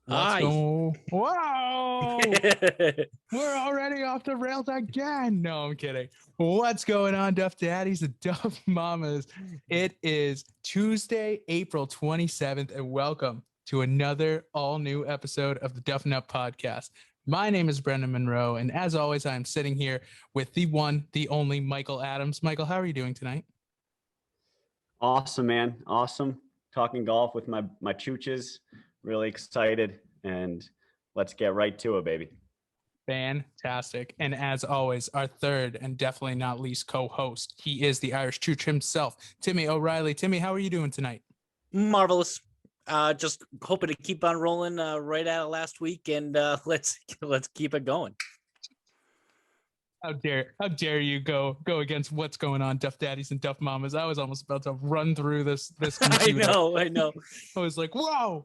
Let's Hi. go. Whoa! We're already off the rails again. No, I'm kidding. What's going on, Duff Daddies and Duff Mamas? It is Tuesday, April 27th, and welcome to another all-new episode of the Duffin Up Podcast. My name is Brendan Monroe, and as always, I'm sitting here with the one, the only Michael Adams. Michael, how are you doing tonight? Awesome, man. Awesome. Talking golf with my chooches. Really excited, and let's get right to it, baby. Fantastic. And as always, our third and definitely not least co-host, he is the Irish Chooch himself, Timmy O'Reilly. Timmy, how are you doing tonight? Marvelous. Just hoping to keep on rolling right out of last week, and let's keep it going. How dare you go against what's going on, Duff Daddies and Duff Mamas? I was almost about to run through this computer. I know. I was like, wow.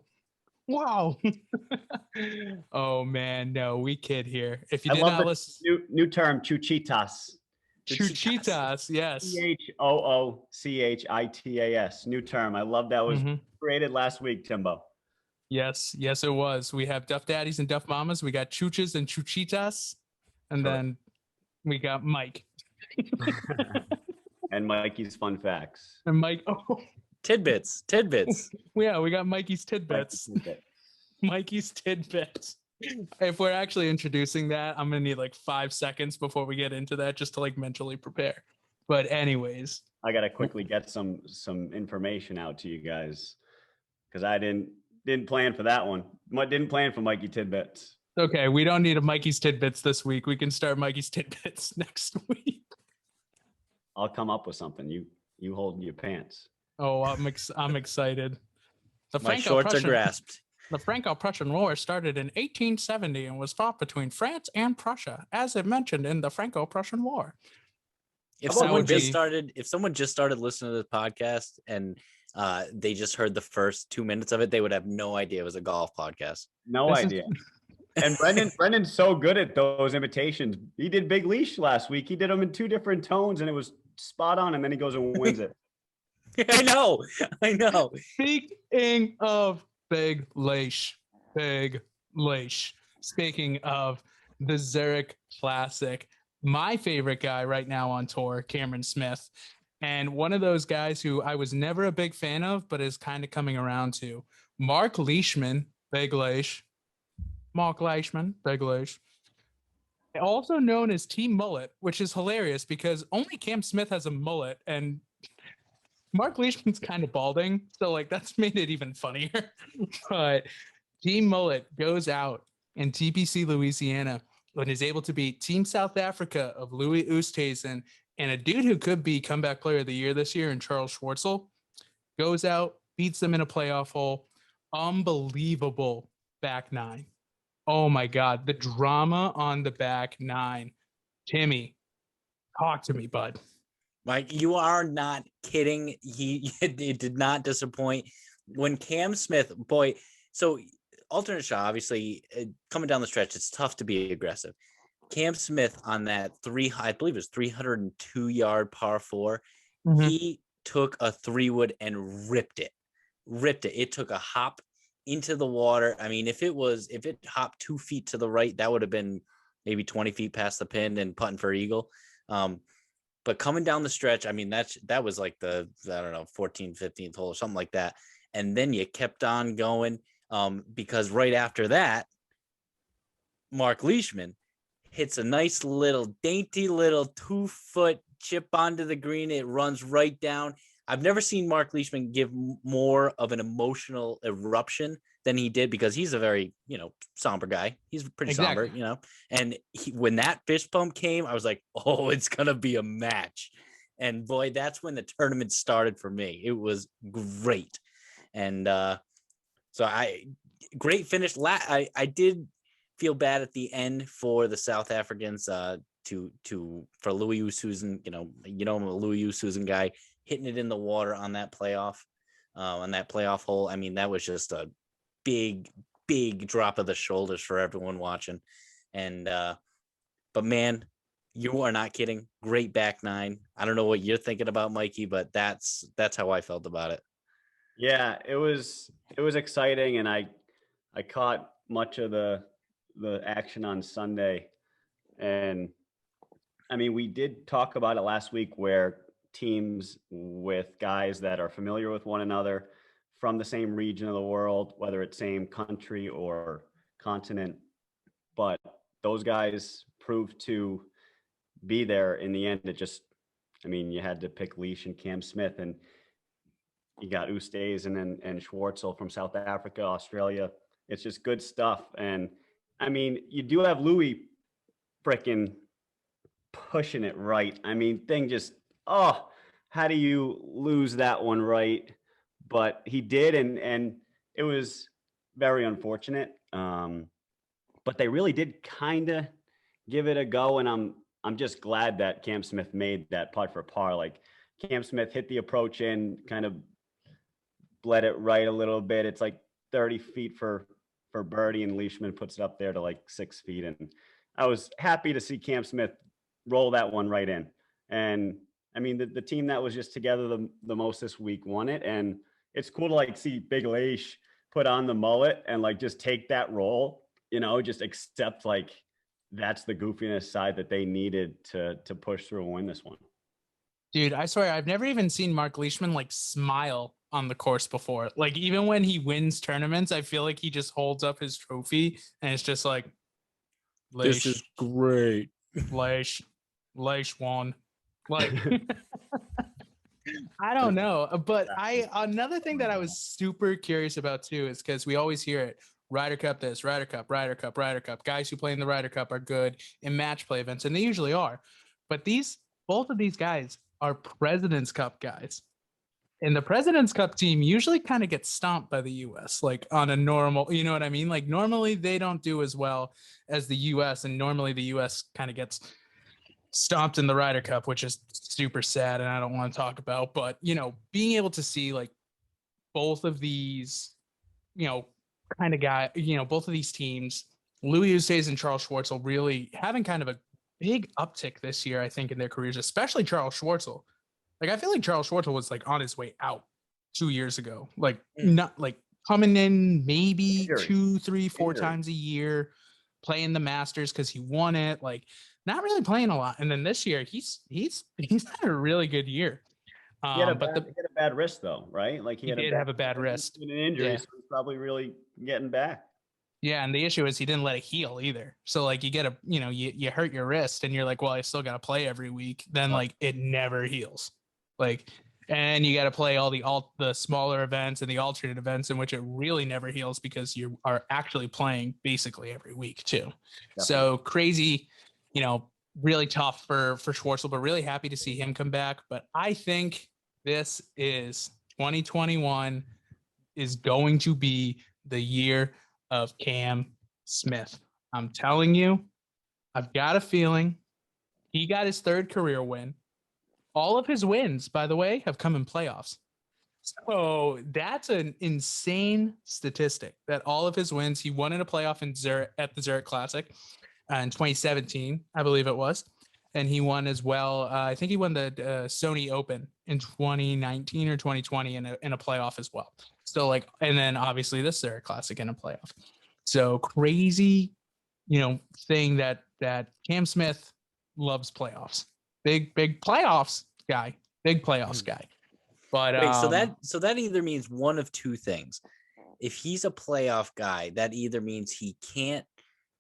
Oh man, no, we kid here. If you did not listen, new term, chuchitas. Chuchitas, yes. CHOOCHITAS. New term. I love that. Was created last week, Timbo. Yes, it was. We have Duff Daddies and Duff Mamas. We got Chooches and Chuchitas, and then we got Mike. And Mikey's fun facts. And Mike. Oh. Tidbits. Yeah, we got Mikey's tidbits. Mikey's tidbits. If we're actually introducing that, I'm gonna need like 5 seconds before we get into that, just to like mentally prepare. But anyways, I gotta quickly get some information out to you guys because I didn't plan for that one. Didn't plan for Mikey tidbits. Okay, we don't need a Mikey's tidbits this week. We can start Mikey's tidbits next week. I'll come up with something. You hold your pants. Oh, I'm excited. My shorts are grasped. The Franco-Prussian War started in 1870 and was fought between France and Prussia, as it mentioned in the Franco-Prussian War. If someone just started listening to this podcast and they just heard the first 2 minutes of it, they would have no idea it was a golf podcast. No idea. And Brendan's so good at those imitations. He did Big Leash last week. He did them in 2 different tones, and it was spot on. And then he goes and wins it. I know. Speaking of Big Leash. Speaking of the Zurich Classic, my favorite guy right now on tour, Cameron Smith, and one of those guys who I was never a big fan of, but is kind of coming around to, Mark Leishman, Big Leash. Mark Leishman, Big Leash. Also known as Team Mullet, which is hilarious because only Cam Smith has a mullet, and Mark Leishman's kind of balding, so like that's made it even funnier. But Team Mullet goes out in TPC, Louisiana, and is able to beat Team South Africa of Louis Oosthuizen and a dude who could be comeback player of the year this year in Charles Schwartzel. Goes out, beats them in a playoff hole. Unbelievable back nine. Oh my God, the drama on the back nine. Timmy, talk to me, bud. Mike, you are not kidding. It did not disappoint. When Cam Smith, boy, so alternate shot, obviously, coming down the stretch, it's tough to be aggressive. Cam Smith on that I believe it was 302-yard par 4, he took a 3-wood and ripped it. It took a hop into the water. I mean, if it hopped 2 feet to the right, that would have been maybe 20 feet past the pin and putting for eagle. But coming down the stretch, I mean, that was like the, I don't know, 14th, 15th hole or something like that. And then you kept on going because right after that, Mark Leishman hits a nice little dainty little 2-foot chip onto the green. It runs right down. I've never seen Mark Leishman give more of an emotional eruption than he did because he's a very, somber guy. He's pretty somber, and when that fist pump came, I was like, oh, it's going to be a match. And boy, that's when the tournament started for me. It was great. And great finish. I did feel bad at the end for the South Africans for Louis Oosthuizen, I'm a Louis Oosthuizen guy, hitting it in the water on that playoff hole. I mean, that was just a big drop of the shoulders for everyone watching. And but man, you are not kidding. Great back nine. I don't know what you're thinking about, Mikey, but that's how I felt about it. Yeah, it was exciting, and I I caught much of the action on Sunday, and I mean, we did talk about it last week where teams with guys that are familiar with one another from the same region of the world, whether it's same country or continent, but those guys proved to be there in the end. It just, I mean, you had to pick Leash and Cam Smith, and you got Oosthuizen and Schwartzel from South Africa, Australia. It's just good stuff. And I mean, you do have Louis frickin' pushing it right. I mean, thing just, oh, how do you lose that one right? But he did, and it was very unfortunate. But they really did kind of give it a go, and I'm just glad that Cam Smith made that putt for par. Like, Cam Smith hit the approach in, kind of bled it right a little bit. It's like 30 feet for birdie, and Leishman puts it up there to like 6 feet. And I was happy to see Cam Smith roll that one right in. And I mean, the team that was just together the most this week won it. And it's cool to like see Big Leish put on the mullet and like just take that role, you know, just accept like that's the goofiness side that they needed to push through and win this one. Dude, I swear I've never even seen Mark Leishman like smile on the course before. Like, even when he wins tournaments, I feel like he just holds up his trophy and it's just like, This is great. Leish won. Like, I don't know. But another thing that I was super curious about too is because we always hear it. Ryder Cup this, Ryder Cup, Ryder Cup, Ryder Cup. Guys who play in the Ryder Cup are good in match play events, and they usually are. But both of these guys are President's Cup guys. And the President's Cup team usually kind of gets stomped by the US, like on a normal, you know what I mean? Like, normally they don't do as well as the US, and normally the US kind of gets stomped in the Ryder Cup, which is super sad and I don't want to talk about. But, you know, being able to see like both of these, you know, kind of guy, you know, both of these teams, Louis Oosthuizen and Charles Schwartzel, really having kind of a big uptick this year, I think, in their careers, especially Charles Schwartzel. Like, I feel like Charles Schwartzel was like on his way out 2 years ago, like not like coming in maybe 2, 3, 4 times a year, playing the Masters because he won it, like not really playing a lot. And then this year he's had a really good year. He had a bad wrist though, right? Like he did have a bad wrist, an injury, so he's probably really getting back. Yeah, and the issue is he didn't let it heal either. So like you hurt your wrist and you're like, well, I still got to play every week. Then like it never heals. Like, and you got to play all the smaller events and the alternate events in which it really never heals because you are actually playing basically every week too. Definitely. So crazy, you know, really tough for Schwartzel, but really happy to see him come back. But I think this is 2021 is going to be the year of Cam Smith. I'm telling you, I've got a feeling he got his 3rd career win. All of his wins, by the way, have come in playoffs. So that's an insane statistic that all of his wins, he won in a playoff in Zurich at the Zurich Classic in 2017, I believe it was. And he won as well. I think he won the Sony Open in 2019 or 2020 in a playoff as well. So like, and then obviously this Zurich Classic in a playoff. So crazy, you know, thing that Cam Smith loves playoffs. Big playoffs guy. Big playoffs guy. But wait, so that either means one of two things. If he's a playoff guy, that either means he can't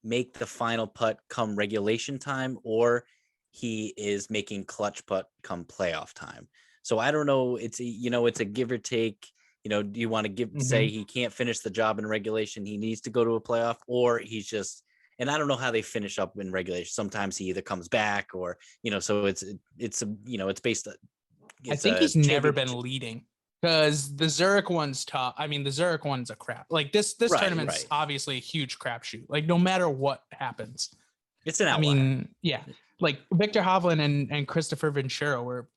make the final putt come regulation time, or he is making clutch putt come playoff time. So I don't know. It's a give or take. You know, do you want to say he can't finish the job in regulation, he needs to go to a playoff, or he's just, and I don't know how they finish up in regulation. Sometimes he either comes back or, you know, so it's based on. I think he's never been leading because the Zurich one's tough. I mean, the Zurich one's a crap. Like this tournament's obviously a huge crapshoot. Like no matter what happens, it's an outlier. I mean, yeah, like Victor Hovland and Christopher Ventura were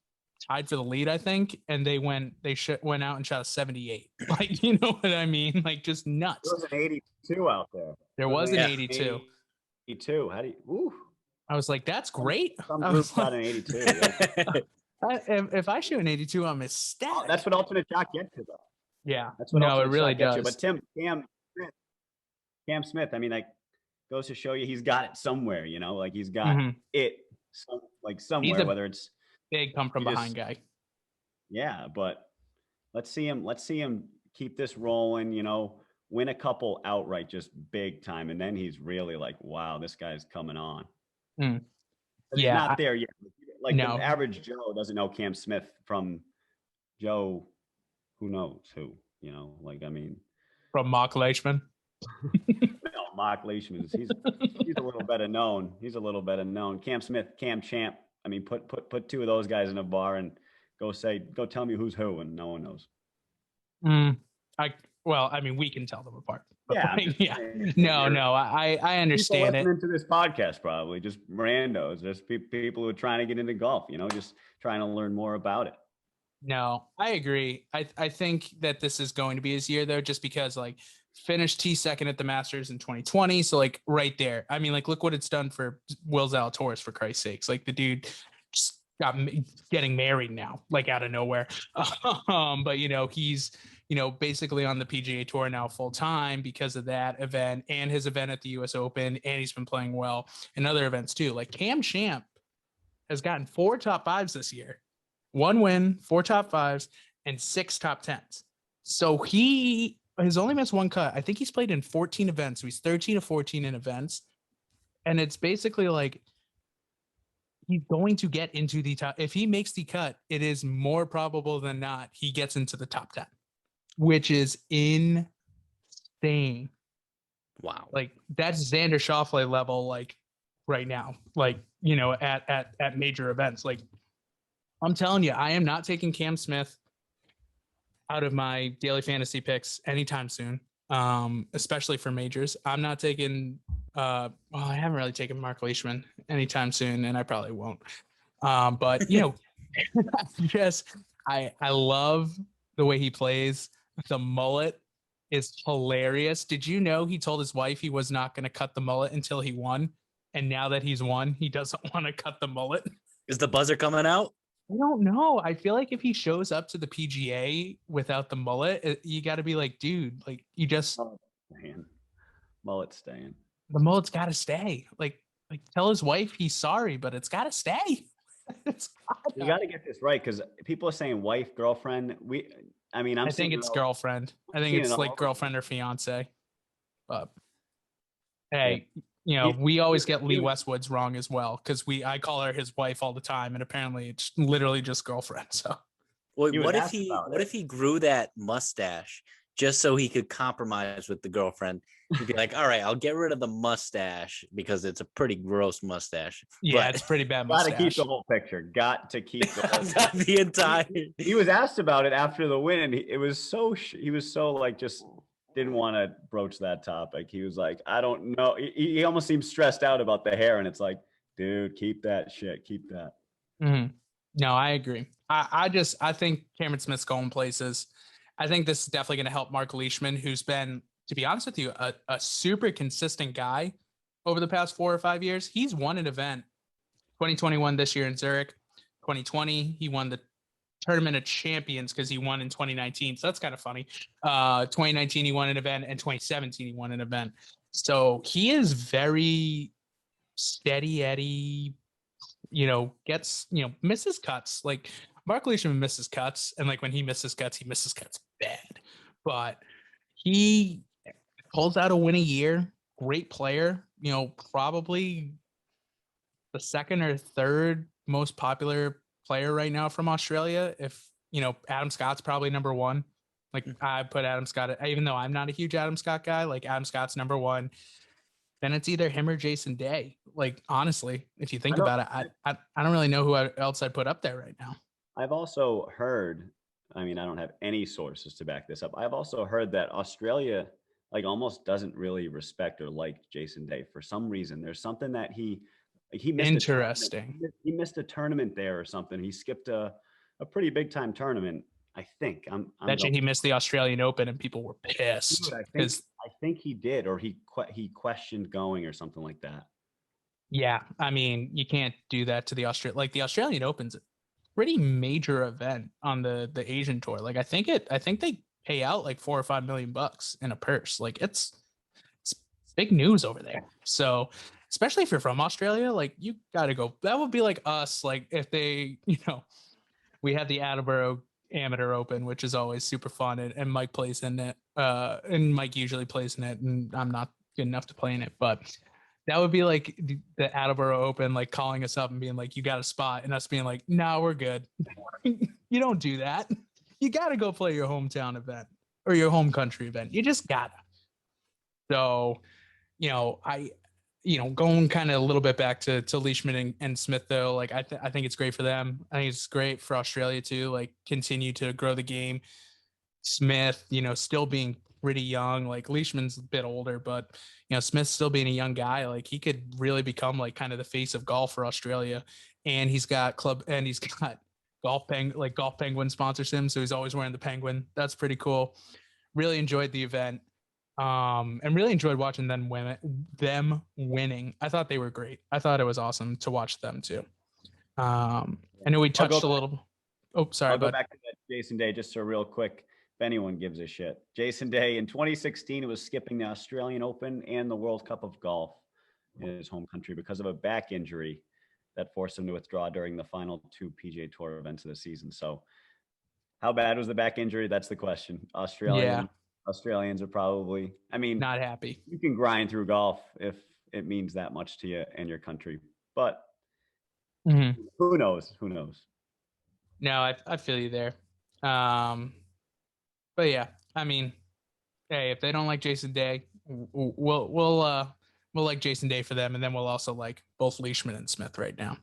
tied for the lead, I think, and they went out and shot a 78. Like, you know what I mean? Like just nuts. There was an 82 out there. There was an 82. 82. How do you? Ooh. I was like, that's great. Some group got an 82. Yeah. If I shoot an 82, I'm ecstatic. Oh, that's what alternate shot gets you, though. Yeah. That's what it really does. But Cam Cam Smith, I mean, like, goes to show you he's got it somewhere, like he's got Mhm. it He's somewhere, a whether it's big come from he behind just, guy. yeah, but let's see him keep this rolling, win a couple outright, just big time. And then he's really like, wow, this guy's coming on. Mm. But he's Yeah, not there yet. Like the no, average Joe doesn't know Cam Smith from Joe, who knows who, like, I mean, from Mark Leishman. Mark Leishman, he's a little better known. He's a little better known. Cam Smith, Cam Champ. I mean, put two of those guys in a bar and go tell me who's who, and no one knows. I mean, we can tell them apart. But Yeah, yeah. No, I understand people it. listening to this podcast probably just randos. There's people who are trying to get into golf, just trying to learn more about it. No, I agree. I think that this is going to be his year though, just because like finished T2 at the Masters in 2020. So like right there. I mean, like look what it's done for Will Zalatoris, for Christ's sakes. Like the dude just getting married now, like out of nowhere. But he's basically on the PGA Tour now full time because of that event and his event at the US Open, and he's been playing well in other events too. Like Cam Champ has gotten 4 top 5s this year. 1 win, 4 top 5s, and 6 top 10s. So he has only missed 1 cut. I think he's played in 14 events. So he's 13 to 14 in events. And it's basically like he's going to get into the top. If he makes the cut, it is more probable than not he gets into the top 10, which is insane. Wow. Like that's Xander Schauffele level, like right now, like, at major events. Like I'm telling you, I am not taking Cam Smith out of my daily fantasy picks anytime soon, especially for majors. I'm not taking I haven't really taken Mark Leishman anytime soon, and I probably won't. But I love the way he plays. The mullet is hilarious. Did you know he told his wife he was not going to cut the mullet until he won? And now that he's won, he doesn't want to cut the mullet. Is the buzzer coming out? I don't know. I feel like if he shows up to the PGA without the mullet, you got to be like, dude, like you just mullet staying. The mullet's got to stay. Like tell his wife he's sorry, but it's got to stay. You got to get this right because people are saying wife, girlfriend. I think it's girlfriend. I think it's like girlfriend or fiance. But hey. We always get Lee Westwood's wrong as well because I call her his wife all the time, and apparently it's literally just girlfriend. So, well, what if he grew that mustache just so he could compromise with the girlfriend? He'd be like, "All right, I'll get rid of the mustache because it's a pretty gross mustache." Yeah, it's pretty bad mustache. Got to keep the whole picture. Got to keep the entire. He was asked about it after the win, and he was so like just. Didn't want to broach that topic. He was like, I don't know. He almost seemed stressed out about the hair. And it's like, dude, keep that shit. Keep that. Mm-hmm. No, I agree. I think Cameron Smith's going places. I think this is definitely going to help Mark Leishman, who's been, to be honest with you, a super consistent guy over the past 4 or 5 years. He's won an event. 2021 this year in Zurich. 2020, he won the Tournament of Champions because he won in 2019. So that's kind of funny. 2019, he won an event, and 2017, he won an event. So he is very steady Eddie, misses cuts. Like Mark Leishman misses cuts. And like when he misses cuts bad. But he pulls out a win a year. Great player, probably the 2nd or 3rd most popular player right now from Australia. If Adam Scott's probably number 1. Like I put Adam Scott, even though I'm not a huge Adam Scott guy, like Adam Scott's number 1. Then it's either him or Jason Day. Like honestly, if you think about it, I don't really know who else I'd put up there right now. I've also heard, I don't have any sources to back this up. I've also heard that Australia like almost doesn't really respect or like Jason Day for some reason. There's something that he missed. Interesting. He missed a tournament there or something. He skipped a pretty big time tournament. I think he missed the Australian Open and people were pissed. I think he did, or he questioned going or something like that. Yeah, you can't do that to the Australian Open's a pretty major event on the Asian tour. Like I think they pay out like $4 or $5 million in a purse. Like it's big news over there. So especially if you're from Australia, like you got to go. That would be like us, like if they, we had the Attleboro Amateur Open, which is always super fun, and Mike plays in it. And Mike usually plays in it, and I'm not good enough to play in it, but that would be like the Attleboro Open, like calling us up and being like, "You got a spot," and us being like, "No, we're good." You don't do that. You got to go play your hometown event or your home country event. You just gotta. So, going kind of a little bit back to Leishman and Smith, though, like I think it's great for them. I think it's great for Australia too, like continue to grow the game. Smith, still being pretty young, like Leishman's a bit older, but Smith still being a young guy, like he could really become like kind of the face of golf for Australia. And he's got Golf Penguin sponsors him, so he's always wearing the Penguin. That's pretty cool. Really enjoyed the event. And really enjoyed watching them winning. I thought they were great. I thought it was awesome to watch them too. I know we touched a little. Oh, sorry. I'll go back to that Jason Day just so real quick. If anyone gives a shit, Jason Day in 2016 was skipping the Australian Open and the World Cup of Golf in his home country because of a back injury that forced him to withdraw during the final 2 PGA Tour events of the season. So, how bad was the back injury? That's the question. Australians are probably, not happy. You can grind through golf if it means that much to you and your country, but who knows? Who knows? No, I feel you there. But yeah, hey, if they don't like Jason Day, we'll like Jason Day for them, and then we'll also like both Leishman and Smith right now.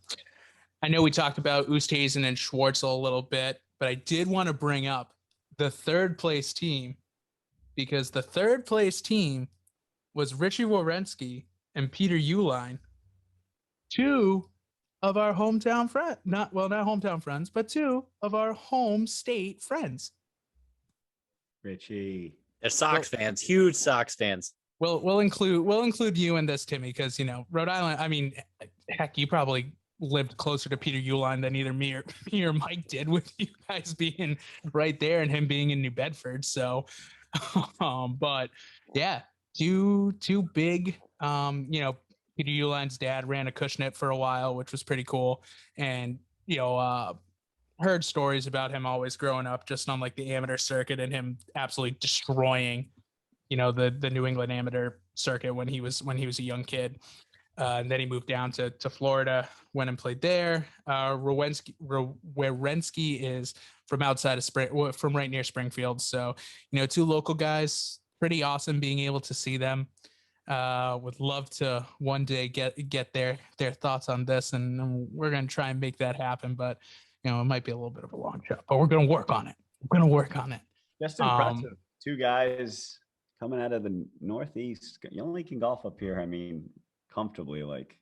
I know we talked about Oosthuizen and Schwartzel a little bit, but I did want to bring up the third place team, because the third place team was Richy Werenski and Peter Uihlein, two of our hometown friends, not hometown friends, but two of our home state friends. Richy. They're Sox fans, huge Sox fans. We'll include you in this, Timmy, because Rhode Island. Heck, you probably lived closer to Peter Uihlein than either me or Mike did, with you guys being right there and him being in New Bedford. So, but yeah, two big. Peter Uihlein's dad ran a Cushnet for a while, which was pretty cool, and heard stories about him always growing up just on like the amateur circuit and him absolutely destroying the New England amateur circuit when he was a young kid. And then he moved down to Florida, went and played there. Werenski is from outside of from right near Springfield. So, two local guys, pretty awesome being able to see them. Would love to one day get their thoughts on this, and we're going to try and make that happen. But, it might be a little bit of a long shot, but we're going to work on it. Just impressive. Two guys coming out of the Northeast. You only can golf up here, comfortably. Like,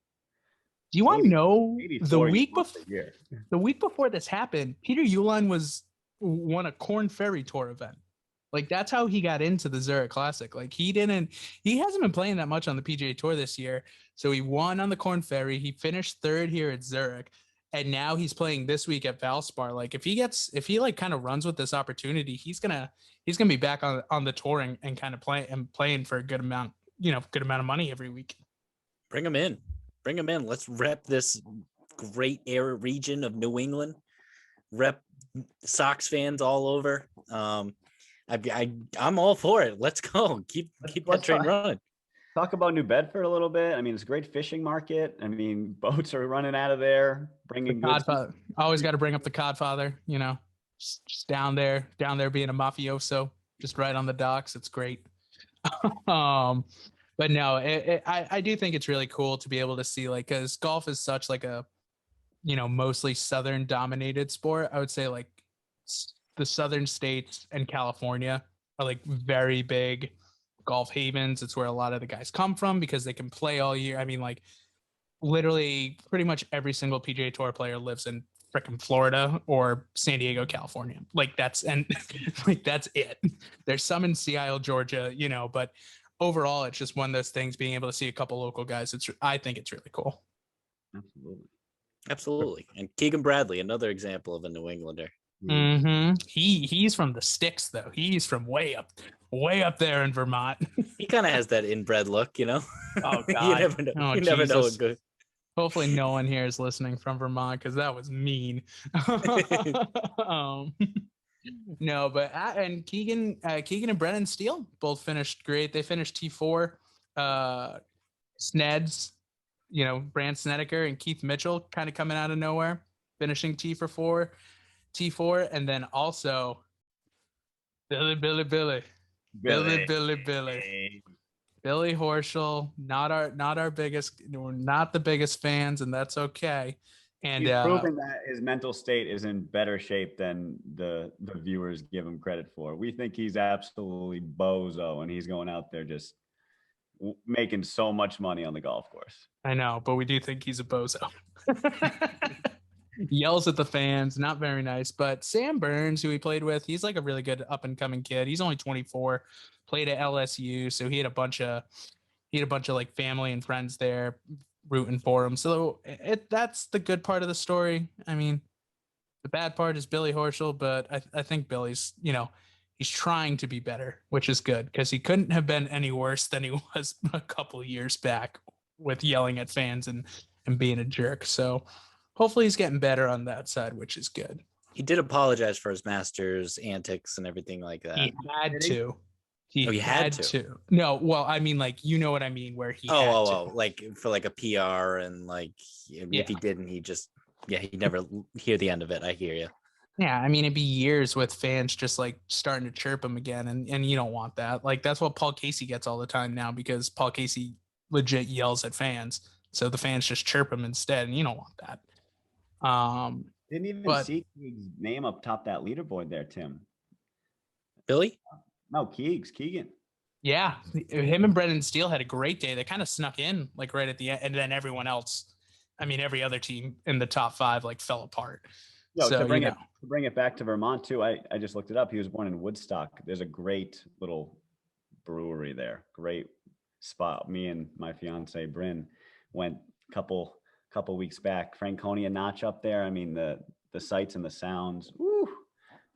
do you want to know the week before this happened, Peter Uihlein won a Corn Ferry Tour event. Like, that's how he got into the Zurich Classic. Like, he hasn't been playing that much on the PGA Tour this year. So he won on the Corn Ferry. He finished third here at Zurich. And now he's playing this week at Valspar. Like, if he like kind of runs with this opportunity, he's gonna be back on the tour and kind of playing for a good amount of money every week. Bring him in. Let's rep this great region of New England. Rep Sox fans all over. I'm all for it. Let's go. Keep that train running. Talk about New Bedford a little bit. It's a great fishing market. Boats are running out of there, bringing goods. Always got to bring up the Codfather. Just down there being a mafioso, just right on the docks. It's great. But no, I do think it's really cool to be able to see, like, because golf is such like a, mostly Southern dominated sport. I would say like the Southern states and California are like very big golf havens. It's where a lot of the guys come from because they can play all year. Like literally pretty much every single PGA Tour player lives in freaking Florida or San Diego, California. Like that's it. There's some in Seattle, Georgia, but overall it's just one of those things, being able to see a couple local guys. I think it's really cool. Absolutely. And Keegan Bradley, another example of a New Englander. He's from the sticks though. He's from way up there in Vermont. He kind of has that inbred look, you know. Oh God. You never know. Oh, You never know. Jesus. Hopefully no one here is listening from Vermont because that was mean. No, but and Keegan and Brennan Steele both finished great. They finished T4. Sneds, Brand Snedeker and Keith Mitchell kind of coming out of nowhere, finishing T4, and then also Billy Horschel, not the biggest fans, and that's okay. And he's proven that his mental state is in better shape than the viewers give him credit for. We think he's absolutely bozo, and he's going out there just making so much money on the golf course. I know, but we do think he's a bozo. Yells at the fans, not very nice. But Sam Burns, who he played with, he's like a really good up and coming kid. He's only 24, played at LSU, so he had a bunch of like family and friends there rooting for him. So that's the good part of the story. I mean, the bad part is Billy Horschel, but I think Billy's, he's trying to be better, which is good because he couldn't have been any worse than he was a couple of years back with yelling at fans and being a jerk. So hopefully he's getting better on that side, which is good. He did apologize for his Masters antics and everything like that. He had to. He had to. No, well, I mean, like, you know what I mean, where he had to. Like for like a PR and like if he didn't, he never hear the end of it. I hear you. Yeah, I mean, it'd be years with fans just like starting to chirp him again, and you don't want that. Like that's what Paul Casey gets all the time now because Paul Casey legit yells at fans, so the fans just chirp him instead, and you don't want that. Didn't even see Keegan's name up top that leaderboard there, Tim. Billy? No, Keegan. Yeah, him and Brendan Steele had a great day. They kind of snuck in like right at the end, and then everyone else, I mean, every other team in the top 5 like fell apart. To bring it back to Vermont too, I just looked it up. He was born in Woodstock. There's a great little brewery there. Great spot. Me and my fiance Bryn went a couple weeks back. Franconia Notch up there. I mean the sights and the sounds. Woo,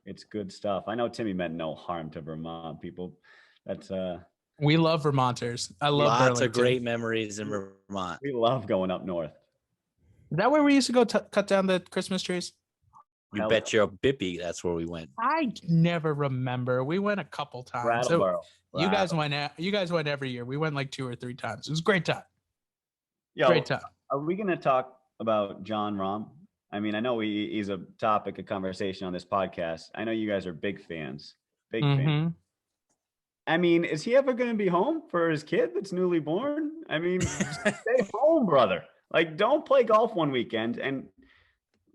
it's good stuff. I know Timmy meant no harm to Vermont people. That's we love Vermonters. I love lots Burlington. of great memories in Vermont. We love going up north. Is that where we used to go cut down the Christmas trees? You bet your bippy that's where we went. I never remember. We went a couple times. So you guys went every year. We went like 2 or 3 times. It was a great time. Great time. Are we going to talk about Jon Rahm? I mean, I know he's a topic of conversation on this podcast. I know you guys are big fans. Fans. I mean, is he ever going to be home for his kid that's newly born? I mean, stay home, brother. Like, don't play golf one weekend and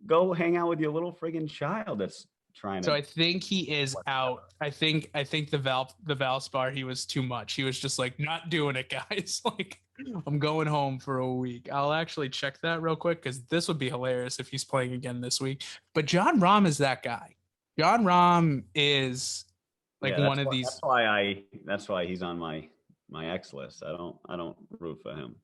go hang out with your little friggin' child that's trying to. So I think he is out. I think the Valspar, he was too much. He was just like, not doing it, guys. Like, I'm going home for a week. I'll actually check that real quick because this would be hilarious if he's playing again this week. But Jon Rahm is that guy. Jon Rahm is like one of these. That's why he's on my X list. I don't root for him.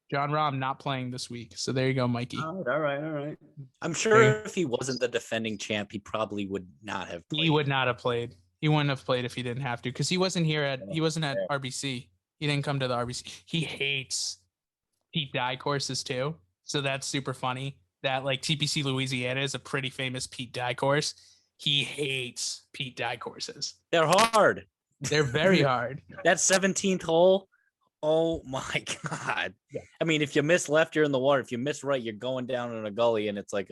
Jon Rahm not playing this week. So there you go, Mikey. All right. I'm sure if he wasn't the defending champ, he probably would not have played. He would not have played. He wouldn't have played if he didn't have to because he wasn't at RBC. He didn't come to the RBC. He hates Pete Dye courses too. So that's super funny that like TPC Louisiana is a pretty famous Pete Dye course. He hates Pete Dye courses. They're hard. They're very hard. That 17th hole. Oh my God. Yeah. I mean, if you miss left, you're in the water. If you miss right, you're going down in a gully and it's like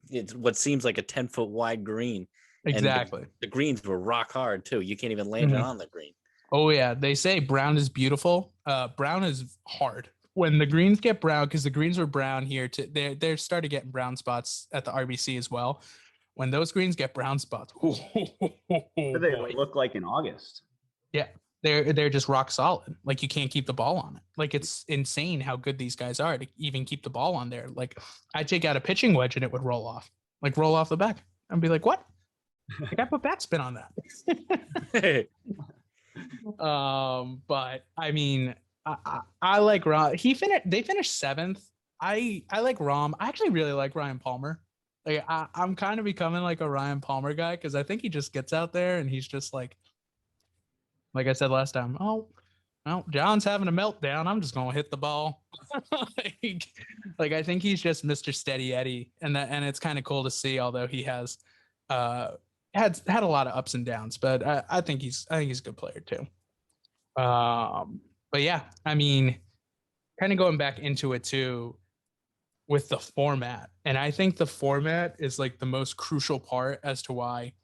it's what seems like a 10-foot wide green. Exactly. And the greens were rock hard too. You can't even land it on the green. Oh yeah. They say brown is beautiful. Brown is hard. When the greens get brown, because the greens were brown here they're starting getting brown spots at the RBC as well. When those greens get brown spots, what do they look like in August? Yeah. They're just rock solid. Like you can't keep the ball on it. Like it's insane how good these guys are to even keep the ball on there. Like I take out a pitching wedge and it would roll off the back. I'd be like, what? Like I put backspin on that. But I mean, I like Rahm. They finished 7th. I like Rahm. I actually really like Ryan Palmer. Like I'm kind of becoming like a Ryan Palmer guy because I think he just gets out there and he's just like I said last time. Oh, well, John's having a meltdown. I'm just gonna hit the ball. I think he's just Mr. Steady Eddie, and it's kind of cool to see. Although he has had a lot of ups and downs, but I think he's a good player too. But yeah, I mean, kind of going back into it too with the format, and I think the format is like the most crucial part as to why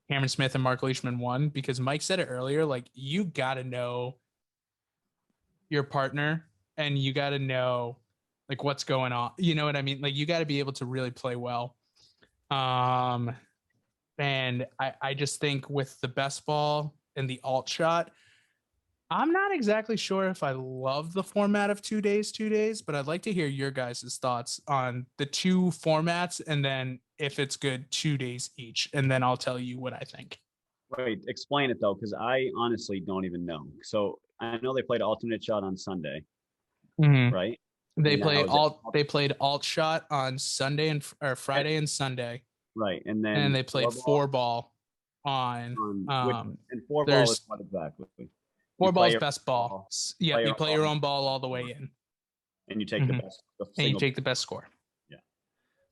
Cameron Smith and Mark Leishman won, because Mike said it earlier, like you got to know your partner and you got to know like what's going on. You know what I mean? Like you got to be able to really play well. And I just think with the best ball and the alt shot, I'm not exactly sure if I love the format of 2 days, but I'd like to hear your guys' thoughts on the two formats and then if it's good 2 days each. And then I'll tell you what I think. Wait, explain it though, because I honestly don't even know. So I know they played alternate shot on Sunday, right? They And now play is it- alt. They played alt shot on Sunday or Friday and Sunday, right, and then and they played four ball on. and four ball there's is what exactly? Four You play ball's your best ball. ball, Yeah, you your play your own ball all the way in, and you take the best. The and you single- take the best score. Yeah.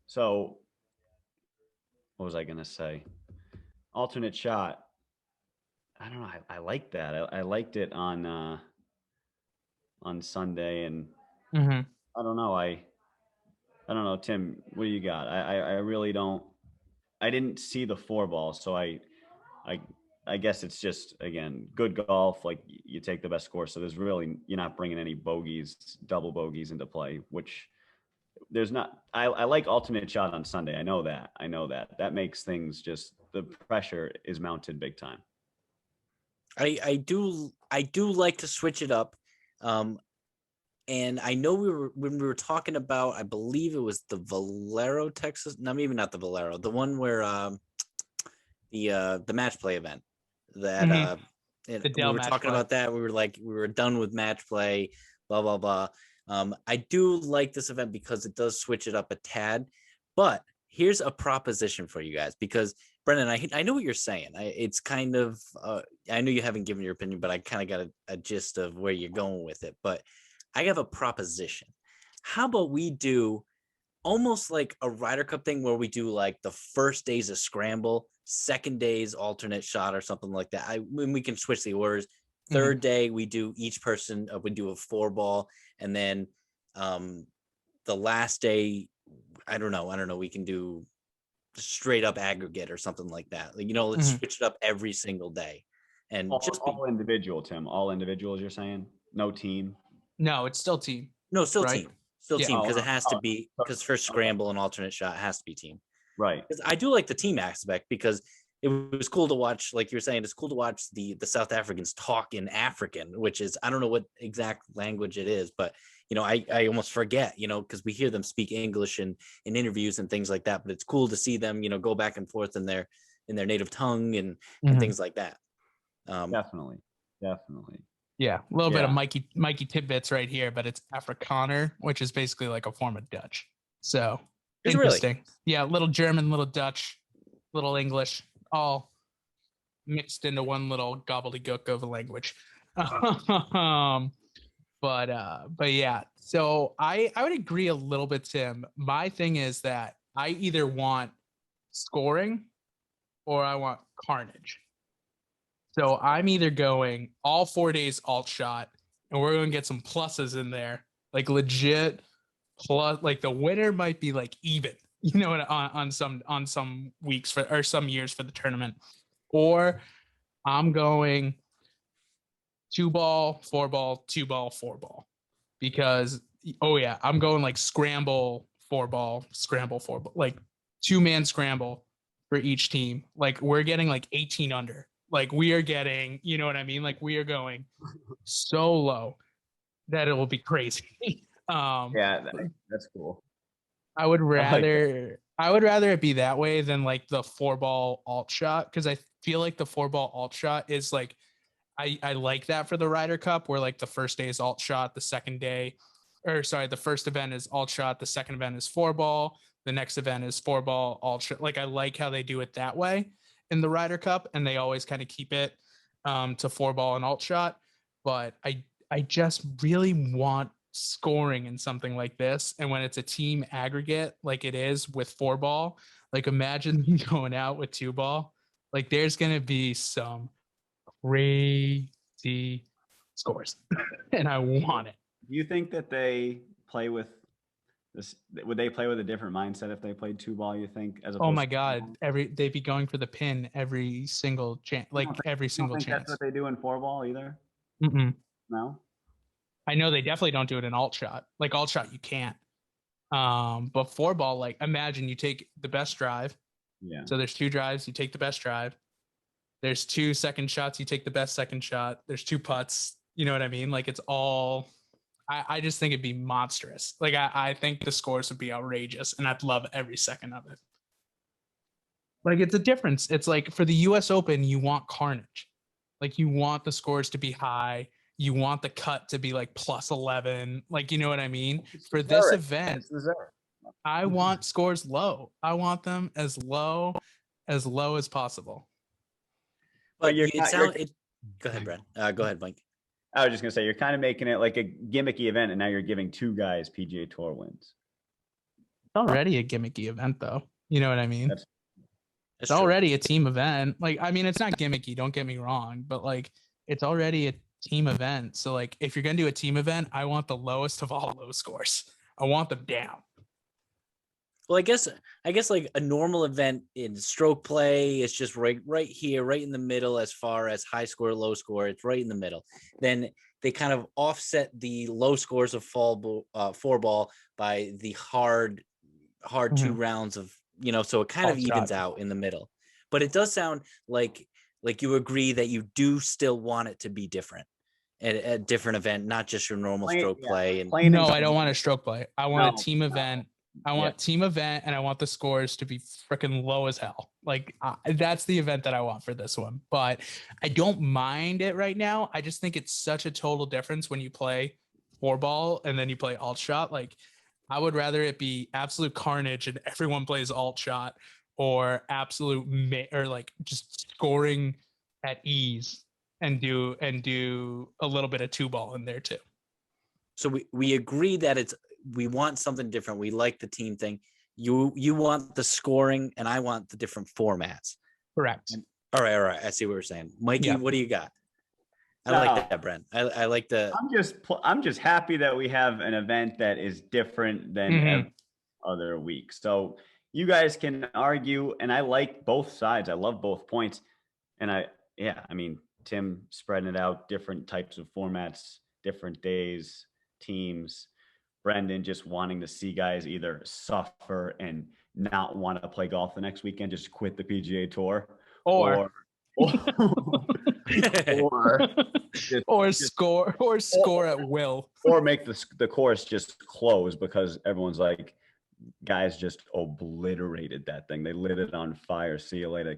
So, what was I gonna say? Alternate shot. I don't know. I like that. I liked it on Sunday, and I don't know. I don't know, Tim. What do you got? I really don't. I didn't see the four ball, so I guess it's just again good golf. Like you take the best score, so there's really you're not bringing any bogeys, double bogeys into play, which there's not. I like alternate shot on Sunday. I know that. That makes things just the pressure is mounted big time. I do like to switch it up. And I know when we were talking about, I believe it was the Valero, Texas. No, maybe not the Valero, the one where the match play event that we were talking about that. We were done with match play, blah blah blah. I do like this event because it does switch it up a tad. But here's a proposition for you guys, because Brendan, I know what you're saying. It's kind of I know you haven't given your opinion, but I kind of got a gist of where you're going with it. But I have a proposition. How about we do almost like a Ryder Cup thing where we do like the first day's a scramble, second day's alternate shot or something like that. When we can switch the orders. Third day we do each person we do a four ball, and then the last day I don't know we can do straight up aggregate or something like that. Like, let's switch it up every single day. And all individual, Tim. All individuals, you're saying? No team? No, it's still team. No, still right? team. Still team, because it has to be, because first scramble and alternate shot has to be team. Right. Because I do like the team aspect, because it was cool to watch, like you were saying, it's cool to watch the South Africans talk in African, which is, I don't know what exact language it is, but I almost forget, because we hear them speak English in interviews and things like that. But it's cool to see them, go back and forth in their native tongue and things like that. Definitely. Yeah, a little bit of Mikey tidbits right here, but it's Afrikaner, which is basically like a form of Dutch. So it's interesting. Really? Yeah, little German, little Dutch, little English, all mixed into one little gobbledygook of a language. But yeah, so I would agree a little bit, Tim. My thing is that I either want scoring or I want carnage. So I'm either going all 4 days alt shot, and we're going to get some pluses in there, like legit plus. Like the winner might be like even, on some weeks or some years for the tournament, or I'm going 2 ball, 4 ball, 2 ball, 4 ball, because I'm going like scramble 4 ball, scramble 4 ball, like 2-man scramble for each team. Like we're getting like 18 under. Like we are getting, you know what I mean? Like we are going so low that it will be crazy. Yeah, that's cool. I would rather it be that way than like the 4 ball alt shot, because I feel like the 4 ball alt shot is like I like that for the Ryder Cup, where like the first day is alt shot, the first event is alt shot, the second event is 4 ball, The next event is 4-ball, alt shot. Like I like how they do it that way in the Ryder Cup, and they always kind of keep it to 4-ball and alt shot. But I just really want scoring in something like this. And when it's a team aggregate like it is with 4-ball, like imagine them going out with 2-ball. Like there's going to be some crazy scores and I want it. Do you think that they play with this? Would they play with a different mindset if they played 2-ball, you think? Oh my God. They'd be going for the pin every single chance, like every single chance. That's what they do in 4-ball either? Mm-mm. No? I know they definitely don't do it in alt shot. Like alt shot, you can't. But 4-ball, like imagine you take the best drive. Yeah. So there's 2 drives, you take the best drive. There's 2 second shots, you take the best second shot. There's 2 putts. You know what I mean? Like it's all, I just think it'd be monstrous. Like I think the scores would be outrageous and I'd love every second of it. Like it's a difference. It's like for the US Open, you want carnage. Like you want the scores to be high. You want the cut to be like plus 11. Like, you know what I mean? For this event, I want scores low. I want them as low as possible. But go ahead, Brad. Go ahead, Mike. I was just gonna say you're kind of making it like a gimmicky event, and now you're giving 2 guys PGA Tour wins. It's already a gimmicky event, though. You know what I mean? It's true. already a team event. Like, I mean, it's not gimmicky. Don't get me wrong, but like, it's already a team event. So, like, if you're gonna do a team event, I want the lowest of all low scores. I want them down. Well, I guess like a normal event in stroke play is just right here, right in the middle as far as high score, low score. It's right in the middle. Then they kind of offset the low scores of 4-ball by the hard 2 rounds of, so it kind of evens out in the middle. But it does sound like you agree that you do still want it to be different at a different event, not just your normal stroke play. No, I don't want a stroke play. I want a team event. I want team event, and I want the scores to be freaking low as hell. Like that's the event that I want for this one. But I don't mind it right now. I just think it's such a total difference when you play 4-ball and then you play alt shot. Like I would rather it be absolute carnage and everyone plays alt shot, or absolute or like just scoring at ease and do a little bit of 2-ball in there too. So we agree that we want something different. We like the team thing. You want the scoring, and I want the different formats. Correct. All right. I see what we're saying. Mikey, What do you got? I like that, Brent. I like the. I'm just happy that we have an event that is different than every other week. So you guys can argue, and I like both sides. I love both points, and I mean Tim spreading it out, different types of formats, different days, teams. Brendan just wanting to see guys either suffer and not want to play golf the next weekend, just quit the PGA Tour, or score at will, or make the course just close because everyone's like, guys just obliterated that thing. They lit it on fire. See you later.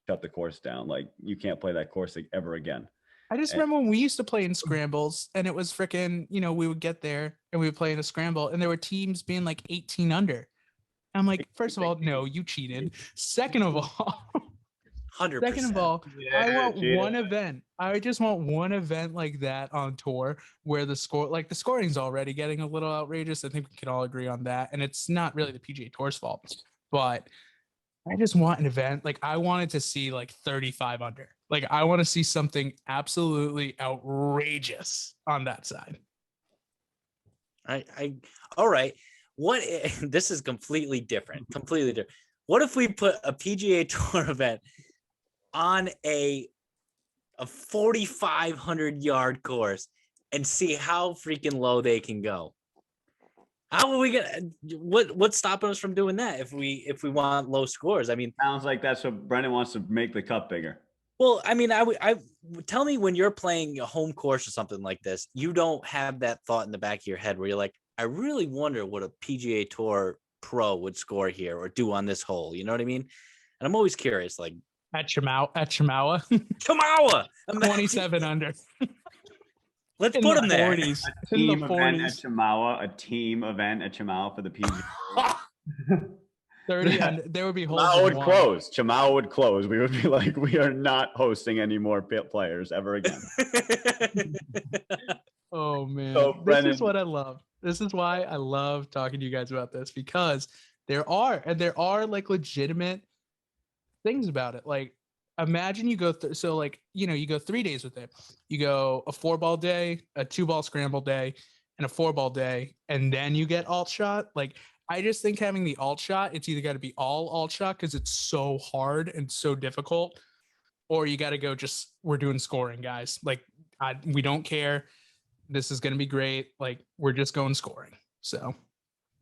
Shut the course down. Like you can't play that course ever again. I just remember when we used to play in scrambles, and it was freaking, we would get there and we would play in a scramble, and there were teams being like 18 under. I'm like, first of all, no, you cheated. Second of all, 100%. Second of all, I want one event. I just want one event like that on tour where the scoring's already getting a little outrageous. I think we can all agree on that. And it's not really the PGA Tour's fault, but I just want an event. Like I wanted to see like 35 under. Like I want to see something absolutely outrageous on that side. All right. This is completely different. What if we put a PGA Tour event on a 4,500 yard course and see how freaking low they can go? How are we gonna? What's stopping us from doing that if we want low scores? I mean, sounds like that's what Brendan wants to make the cup bigger. Well, I mean, I tell me when you're playing a home course or something like this, you don't have that thought in the back of your head where you're like, I really wonder what a PGA Tour pro would score here or do on this hole. You know what I mean? And I'm always curious, like at Chamawa, 27 under. Let's put him there. 40s. A team event at Chamawa for the PGA. 30 under, there would be holes Chamau in would one. close. Chamau would close. We would be like, we are not hosting any more players ever again. Oh man, So, this Brennan- is what I love. This is why I love talking to you guys about this, because there are like legitimate things about it. Like, imagine you go so like, you go 3 days with it. You go a 4-ball day, a 2-ball scramble day, and a 4-ball day, and then you get alt shot. Like, I just think having the alt shot, it's either got to be all alt shot because it's so hard and so difficult, or you got to go just, we're doing scoring, guys. Like, we don't care. This is going to be great. Like, we're just going scoring. So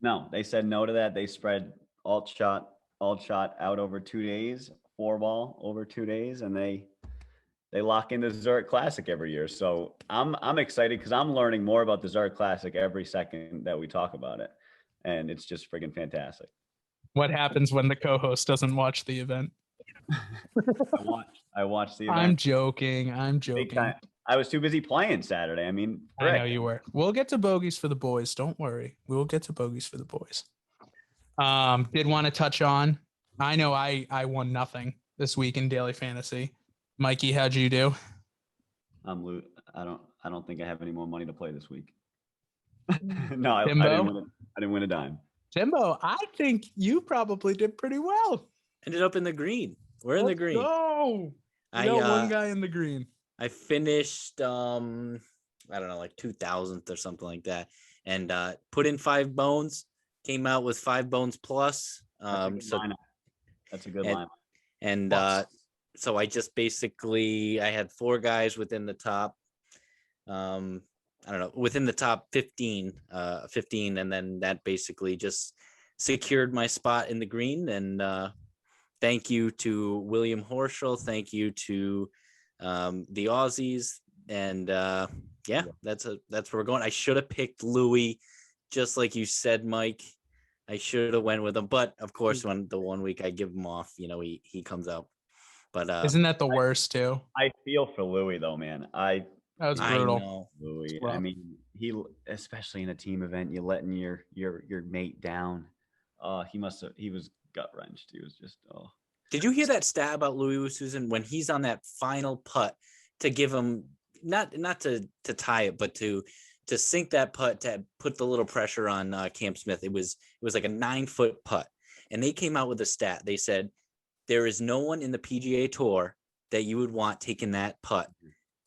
No, they said no to that. They spread alt shot out over 2 days, 4-ball over 2 days, and they lock in the Zurich Classic every year. So I'm excited because I'm learning more about the Zurich Classic every second that we talk about it, and it's just friggin' fantastic. what happens when the co-host doesn't watch the event? I watched the event. I'm joking. Big time. I was too busy playing Saturday. I mean, I know you were. We'll get to bogeys for the boys. Don't worry. We will get to bogeys for the boys. Did want to touch on, I know I won nothing this week in daily fantasy. Mikey, how'd you do? I don't think I have any more money to play this week. No, I didn't win a dime. Timbo, I think you probably did pretty well. Ended up in the green. We're in the green. No, one guy in the green. I finished, I don't know, like 2000th or something like that, and put in 5 bones. Came out with 5 bones plus. That's a good line. And so I just basically, I had 4 guys within the top, within the top 15, and then that basically just secured my spot in the green. And thank you to William Horschel. Thank you to the Aussies. And that's where we're going. I should have picked Louis, just like you said, Mike. I should have went with him, but of course, when the 1 week I give him off, he comes out. But isn't that the worst too? I feel for Louis though, man. That was brutal. I know. Louis. I mean, he, especially in a team event, you letting your mate down. He was gut wrenched. He was just Did you hear that stat about Louis Oosthuizen when he's on that final putt to give him not to tie it, but to sink that putt, to put the little pressure on Cam Smith? It was like a 9-foot putt, and they came out with a stat. They said there is no one in the PGA Tour that you would want taking that putt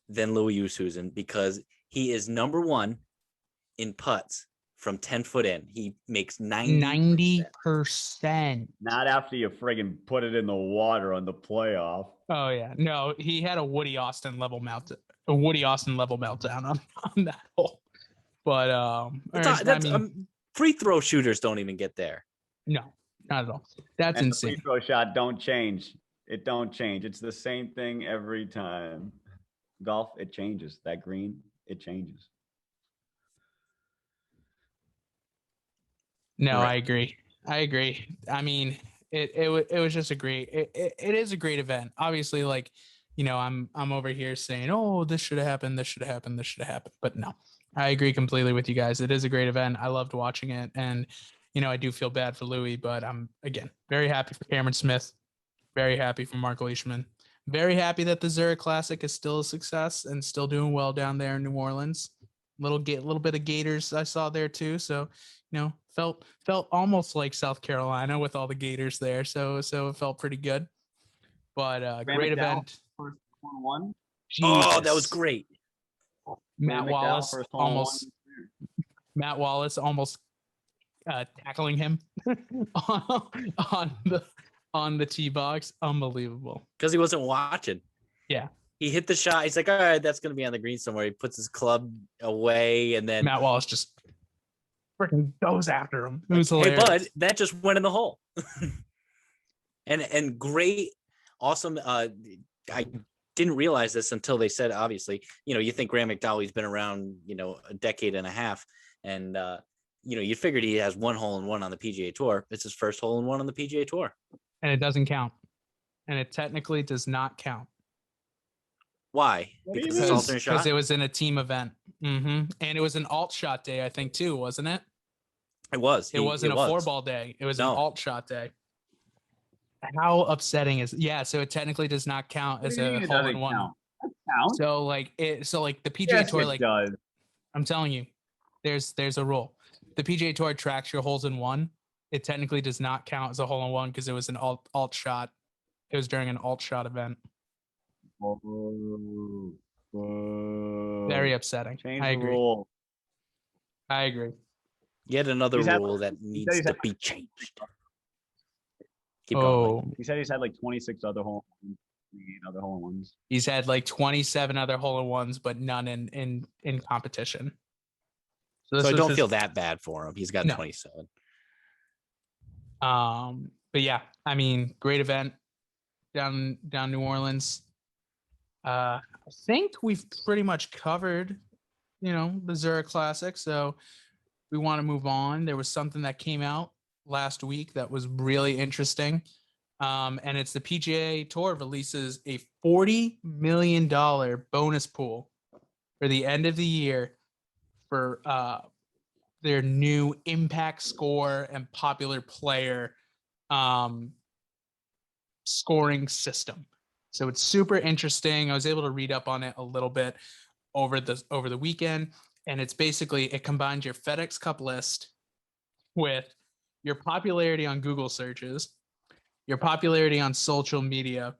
than Louis Oosthuizen, because he is number 1 in putts from 10 foot in. He makes 90%. not after you friggin' put it in the water on the playoff. Oh yeah, no, he had a Woody Austin level meltdown on that hole. But free throw shooters don't even get there. No, not at all. That's and insane. The free throw shot don't change. It don't change. It's the same thing every time. Golf, it changes. That green, it changes. No, Right. I agree. I mean, it was just it is a great event. Obviously, like, I'm over here saying, oh, this should have happened, but no, I agree completely with you guys. It is a great event. I loved watching it, and I do feel bad for Louis, but I'm again very happy for Cameron Smith, very happy for Mark Leishman, very happy that the Zurich Classic is still a success and still doing well down there in New Orleans. Little bit of Gators I saw there too, so felt almost like South Carolina with all the Gators there, so it felt pretty good. But great event. First one. Oh, that was great. Matt Wallace almost tackling him on the tee box. Unbelievable. Because he wasn't watching. Yeah. He hit the shot. He's like, all right, that's going to be on the green somewhere. He puts his club away, and then Matt Wallace just freaking goes after him. It was hey, hilarious. bud, that just went in the hole. and great, awesome. I didn't realize this until they said, obviously, you think Graham McDowell's been around, a decade and a half. And, you figured he has 1 hole in 1 on the PGA Tour. It's his first hole in 1 on the PGA Tour. And it doesn't count. And it technically does not count. Why? Because it's alternate shot? Because it was in a team event. Mm-hmm. And it was an alt shot day, I think, too, wasn't it? It was. It wasn't a 4-ball day. It was an alt shot day. How upsetting is so it technically does not count What do as you a mean it hole in doesn't one. count? That counts. So the PGA Yes, Tour, it like does. I'm telling you, there's a rule. The PGA Tour tracks your holes in one. It technically does not count as a hole in one because it was an alt shot. It was during an alt shot event. Whoa. Very upsetting. Change I the agree. rule. I agree. Yet another He's had- rule that he said needs he's to had- be changed. Keep going. Mike. He said he's had like 26 other hole in ones. He's had like 27 other hole in ones, but none in competition. So I don't feel that bad for him. He's got No. 27. But yeah, I mean, great event down New Orleans. I think we've pretty much covered, the Zurich Classic. So we want to move on. There was something that came out last week that was really interesting. And it's the PGA Tour releases a $40 million bonus pool for the end of the year for their new impact score and popular player scoring system. So it's super interesting. I was able to read up on it a little bit over the weekend, and it's basically it combines your FedEx Cup list with your popularity on Google searches, your popularity on social media,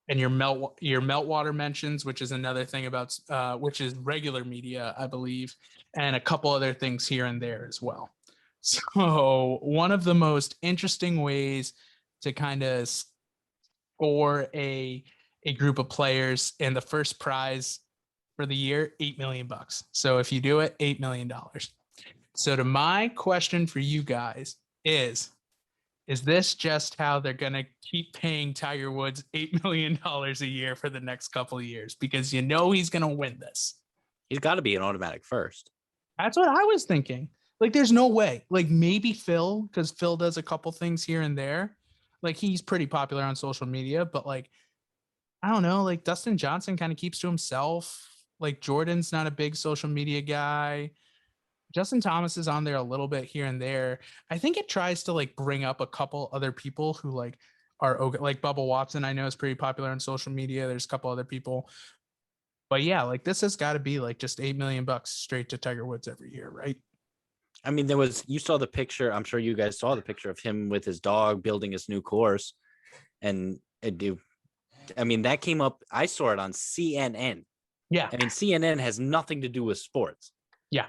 and your meltwater mentions, which is another thing about which is regular media, I believe, and a couple other things here and there as well. So one of the most interesting ways to kind of score a group of players, and the first prize for the year, $8 million. So if you do it, $8 million. So to my question for you guys is this just how they're going to keep paying Tiger Woods $8 million a year for the next couple of years? Because he's going to win this. He's got to be an automatic first. That's what I was thinking. Like, there's no way. Like, maybe Phil, because Phil does a couple things here and there. Like, he's pretty popular on social media, but like, I don't know. Like, Dustin Johnson kind of keeps to himself. Like, Jordan's not a big social media guy. Justin Thomas is on there a little bit here and there. I think it tries to like bring up a couple other people who like are like Bubba Watson. I know is pretty popular on social media. There's a couple other people, but yeah, like this has got to be like just $8 million straight to Tiger Woods every year, right? I mean, you saw the picture. I'm sure you guys saw the picture of him with his dog building his new course, and that came up. I saw it on CNN. Yeah, I mean, CNN has nothing to do with sports. Yeah.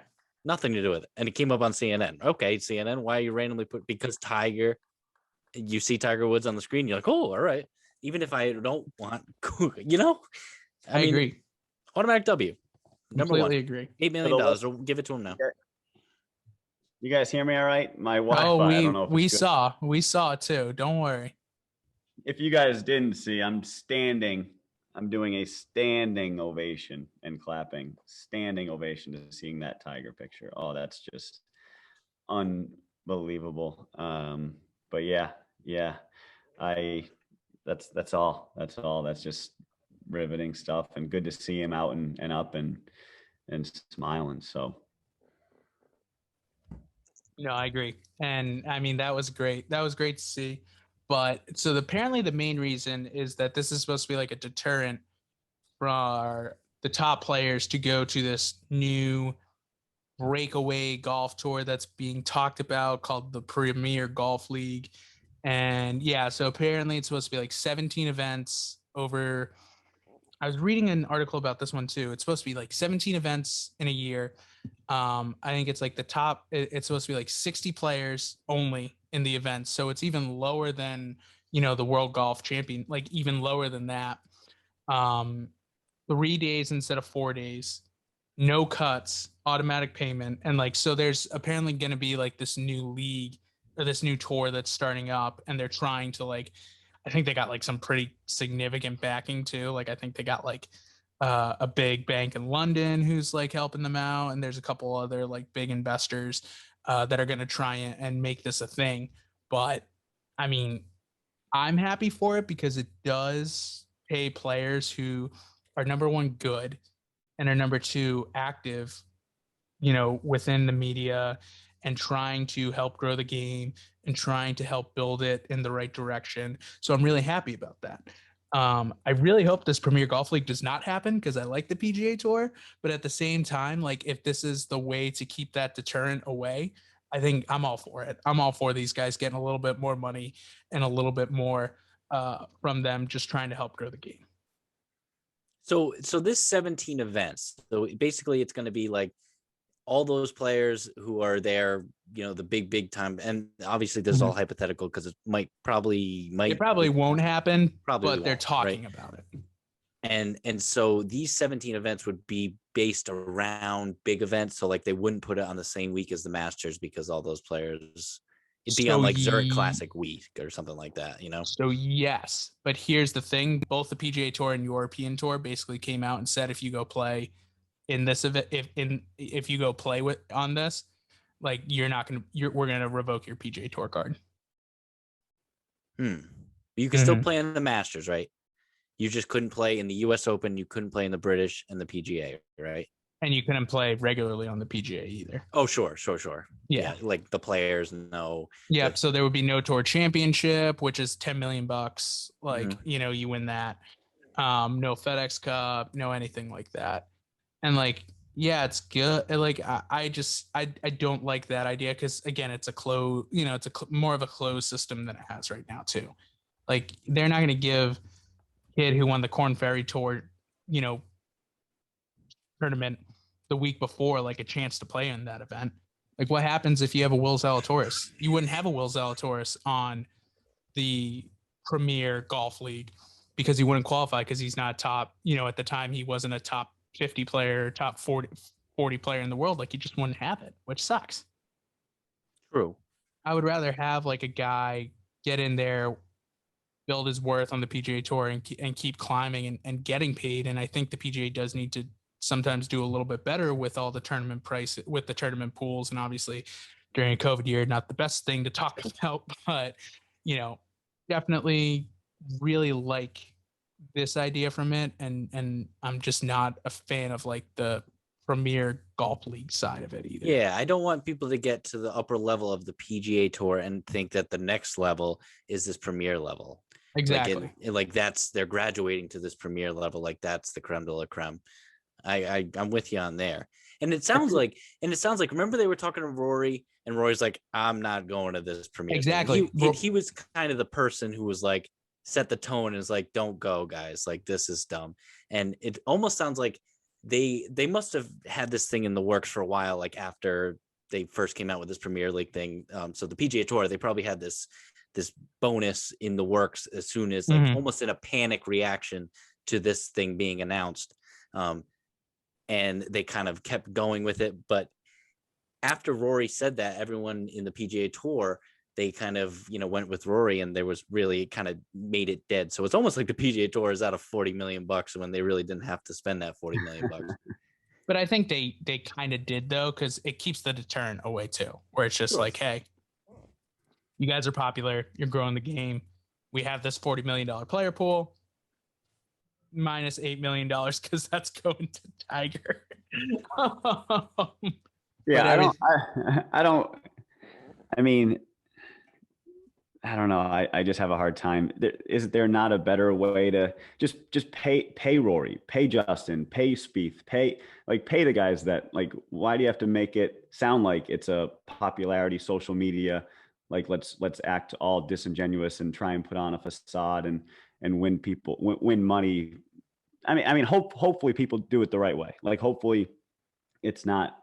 Nothing to do with it. And it came up on CNN. Okay, CNN, why are you randomly because you see Tiger Woods on the screen, you're like, oh, all right. Even if I don't want, I agree. Automatic W. Number Completely one. agree. $8 million. We'll give it to him now. You guys hear me all right? My Wi-Fi, Oh, I don't know if we saw it too. Don't worry. If you guys didn't see, I'm doing a standing ovation and clapping. Standing ovation to seeing that Tiger picture. Oh, that's just unbelievable. But yeah. That's all. That's just riveting stuff, and good to see him out and up and smiling. So. No, I agree. And I mean, that was great. That was great to see. But so apparently the main reason is that this is supposed to be like a deterrent for the top players to go to this new breakaway golf tour that's being talked about called the Premier Golf League. And yeah, so apparently it's supposed to be like 17 events over. I was reading an article about this one too. It's supposed to be like 17 events in a year. I think it's like it's supposed to be like 60 players only in the event. So it's even lower than, the World Golf Champion, like even lower than that. 3 days instead of 4 days, no cuts, automatic payment. And like, so there's apparently going to be like this new league or this new tour that's starting up, and they're trying to like, I think they got like some pretty significant backing too. Like, I think they got like a big bank in London who's like helping them out. And there's a couple other like big investors that are going to try and make this a thing. But I mean, I'm happy for it because it does pay players who are number one, good, and are number two, active, within the media and trying to help grow the game and trying to help build it in the right direction. So I'm really happy about that. I really hope this Premier Golf League does not happen because I like the PGA Tour, but at the same time, like if this is the way to keep that deterrent away, I think I'm all for it. I'm all for these guys getting a little bit more money and a little bit more from them just trying to help grow the game. So this 17 events, so basically it's going to be like all those players who are there, the big time. And obviously this is all hypothetical because it might it probably won't happen, but they're talking right? about it. And so these 17 events would be based around big events. So like they wouldn't put it on the same week as the Masters because all those players, it'd be on like Zurich Classic week or something like that, So yes, but here's the thing: both the PGA Tour and European Tour basically came out and said if you go play in this event, if you go play on this, like we're gonna revoke your PGA Tour card. You can still play in the Masters, right? You just couldn't play in the U.S. Open. You couldn't play in the British and the PGA, right? And you couldn't play regularly on the PGA either. Oh, sure. Yeah, like the players, no. Yep. So there would be no Tour Championship, which is $10 million. Like, you win that. No FedEx Cup, no anything like that. And like, yeah, it's good. Like, I don't like that idea because again, it's a closed, it's more of a closed system than it has right now too. Like, they're not going to give kid who won the Corn Ferry Tour, tournament the week before, like a chance to play in that event. Like, what happens if you have a Will Zalatoris? You wouldn't have a Will Zalatoris on the Premier Golf League because he wouldn't qualify because he's not top, at the time he wasn't a top 50 player, top 40 player in the world. Like, he just wouldn't have it, which sucks. True. I would rather have like a guy get in there, build his worth on the PGA Tour and keep climbing and getting paid. And I think the PGA does need to sometimes do a little bit better with all the tournament price, with the tournament pools. And obviously during a COVID year, not the best thing to talk about, but, definitely really like this idea from it. And I'm just not a fan of like the Premier Golf League side of it either. Yeah, I don't want people to get to the upper level of the PGA Tour and think that the next level is this Premier level. Exactly. Like they're graduating to this Premier level. Like that's the creme de la creme. I'm with you on there. And it sounds like, remember they were talking to Rory and Rory's like, I'm not going to this Premier. Exactly. He was kind of the person who was like, set the tone and is like, don't go guys. Like, this is dumb. And it almost sounds like they must have had this thing in the works for a while. Like after they first came out with this Premier League thing. So the PGA Tour, they probably had this bonus in the works as soon as like almost in a panic reaction to this thing being announced. And they kind of kept going with it. But after Rory said that, everyone in the PGA Tour, they kind of, went with Rory and there was really kind of made it dead. So it's almost like the PGA Tour is out of $40 million when they really didn't have to spend that $40 million. But I think they kind of did though, because it keeps the deterrent away too, where it's just like, hey, you guys are popular, you're growing the game. We have this $40 million player pool, minus $8 million because that's going to Tiger. Yeah, I don't know. I just have a hard time. Is there not a better way to just pay Rory, pay Justin, pay Spieth, pay the guys that, like, why do you have to make it sound like it's a popularity social media? Like, let's act all disingenuous and try and put on a facade and win money. I mean, hopefully people do it the right way. Like, hopefully it's not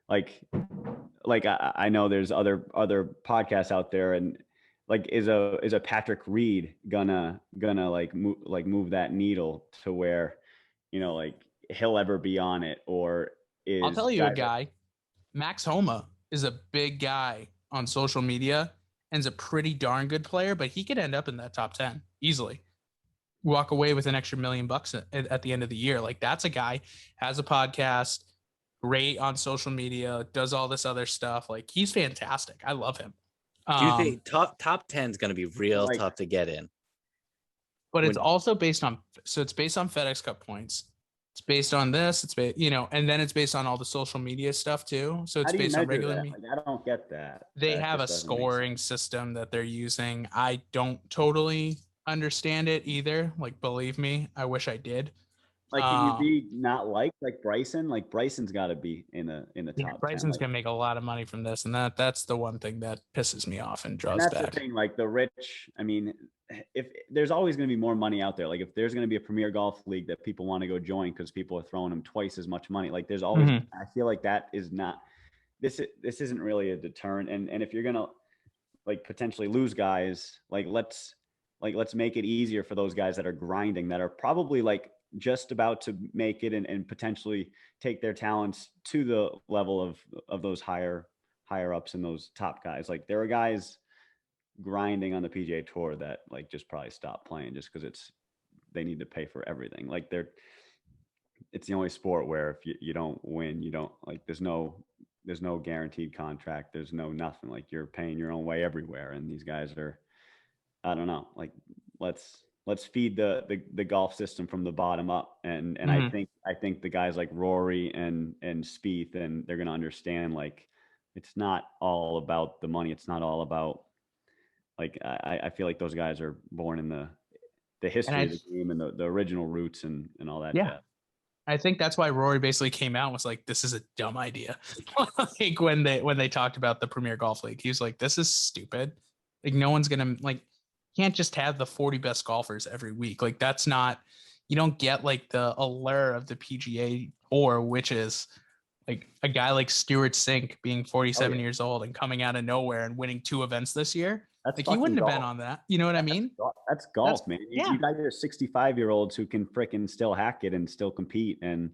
like I know there's other podcasts out there, and like, is a Patrick Reed gonna move that needle to where, like, he'll ever be on it? Or is, I'll tell you a guy, Max Homa is a big guy on social media and is a pretty darn good player, but he could end up in that top 10 easily. Walk away with an extra $1 million at the end of the year. Like, that's a guy, has a podcast, great on social media, does all this other stuff. Like, he's fantastic. I love him. Do you think top 10 is going to be real tough to get in? But it's also based on FedEx Cup points. It's based on this. It's and then it's based on all the social media stuff too. So it's based on regular media. Like, I don't get that. They That have a just doesn't make scoring system that they're using. I don't totally understand it either. Like, believe me, I wish I did. Like, can you be not like Bryson? Like, Bryson's got to be in the top 10. Bryson's gonna make a lot of money from this, and that's the one thing that pisses me off and draws that's back. the thing. Like, the rich. I mean, if there's always going to be more money out there. Like, if there's going to be a premier golf league that people want to go join because people are throwing them twice as much money, like there's always. I feel like that is not. This isn't really a deterrent. And if you're gonna like potentially lose guys, let's make it easier for those guys that are grinding, that are probably like just about to make it and potentially take their talents to the level of those higher ups and those top guys. Like, there are guys grinding on the PGA Tour that like just probably stop playing just because they need to pay for everything. Like, it's the only sport where if you don't win, you don't, like, there's no guaranteed contract. There's no nothing. Like, you're paying your own way everywhere. And these guys are, I don't know, like, let's feed the golf system from the bottom up. And I think the guys like Rory and Spieth, and they're going to understand, like, it's not all about the money. It's not all about, like, I feel like those guys are born in the history of the game and the original roots and all that. Yeah. I think that's why Rory basically came out and was like, this is a dumb idea. Like, when they talked about the Premier Golf League, he was like, this is stupid. Like, no one's going to, like, can't just have the 40 best golfers every week. Like, that's not, you don't get like the allure of the PGA Tour, which is like a guy like Stuart Sink being 47 years old and coming out of nowhere and winning 2 events this year. That's like, he wouldn't golf. have been on that. You know what I mean? That's golf, man. You got your 65-year-olds who can freaking still hack it and still compete. And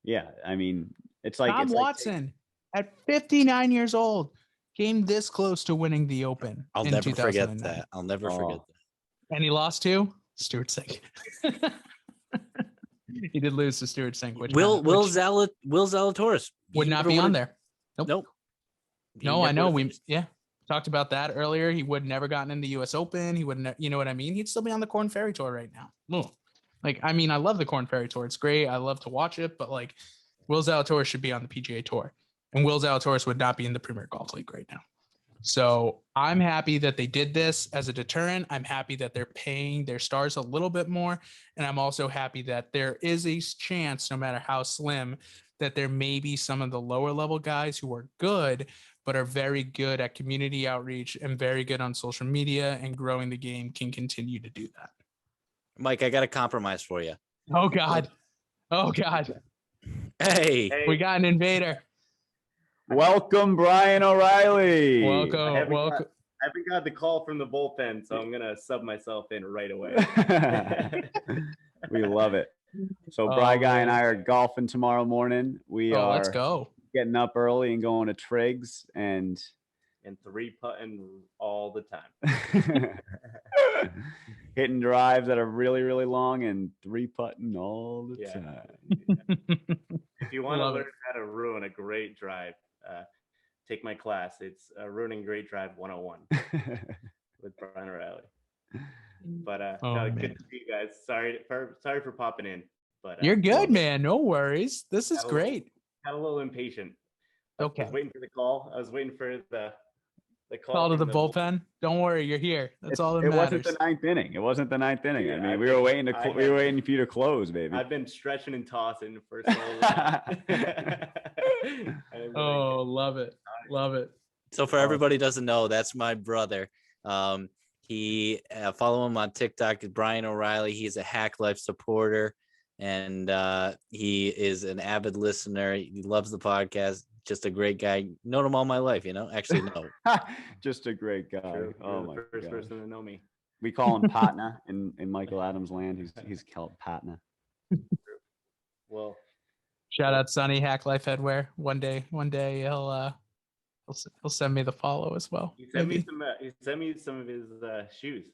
yeah, I mean, it's like Tom Watson at 59 years old came this close to winning the Open. I'll never forget that. I'll never forget that. And he lost to Stuart Sink. He did lose to Stuart Sink. Will Zalatoris would not be on there. Nope. No, I know. We talked about that earlier. He would never gotten in the U.S. Open. He wouldn't. You know what I mean? He'd still be on the Korn Ferry Tour right now. Like, I mean, I love the Korn Ferry Tour. It's great. I love to watch it. But like, Will Zalatoris should be on the PGA Tour, and Will Zalatoris would not be in the Premier Golf League right now. So I'm happy that they did this as a deterrent. I'm happy that they're paying their stars a little bit more. And I'm also happy that there is a chance, no matter how slim, that there may be some of the lower level guys who are good, but are very good at community outreach and very good on social media and growing the game can continue to do that. Mike, I got a compromise for you. Oh, God. Hey. We got an invader. Welcome, Brian O'Reilly. Welcome. I haven't got the call from the bullpen, so I'm going to sub myself in right away. We love it. So Bri Guy and I are golfing tomorrow morning. Let's go. Getting up early and going to Triggs and 3-putting all the time. Hitting drives that are really, really long and 3-putting all the time. If you want to learn how to ruin a great drive, take my class. It's Ruining Great Drive 101 with Brian O'Reilly. But good to see you guys. Sorry for popping in. But you're good, man. No worries. This is great. Got a little impatient. Okay. I was waiting for the call. I was waiting for the call to the bullpen. Don't worry, you're here. That's all that matters. It wasn't the ninth inning. Yeah, I mean, we were waiting for you to close, baby. I've been stretching and tossing for so long. Oh, love it. So for everybody who doesn't know, that's my brother. He follow him on TikTok, Brian O'Reilly. He's a Hack Life supporter, and he is an avid listener. He loves the podcast. Just a great guy. Known him all my life, Actually, no. Just a great guy. True. Oh, my first person to know me. We call him Patna in Michael Adams land. He's called Patna. Well, shout out Sonny, Hack Life Headwear. One day he'll send me the follow as well. He sent me some of his shoes.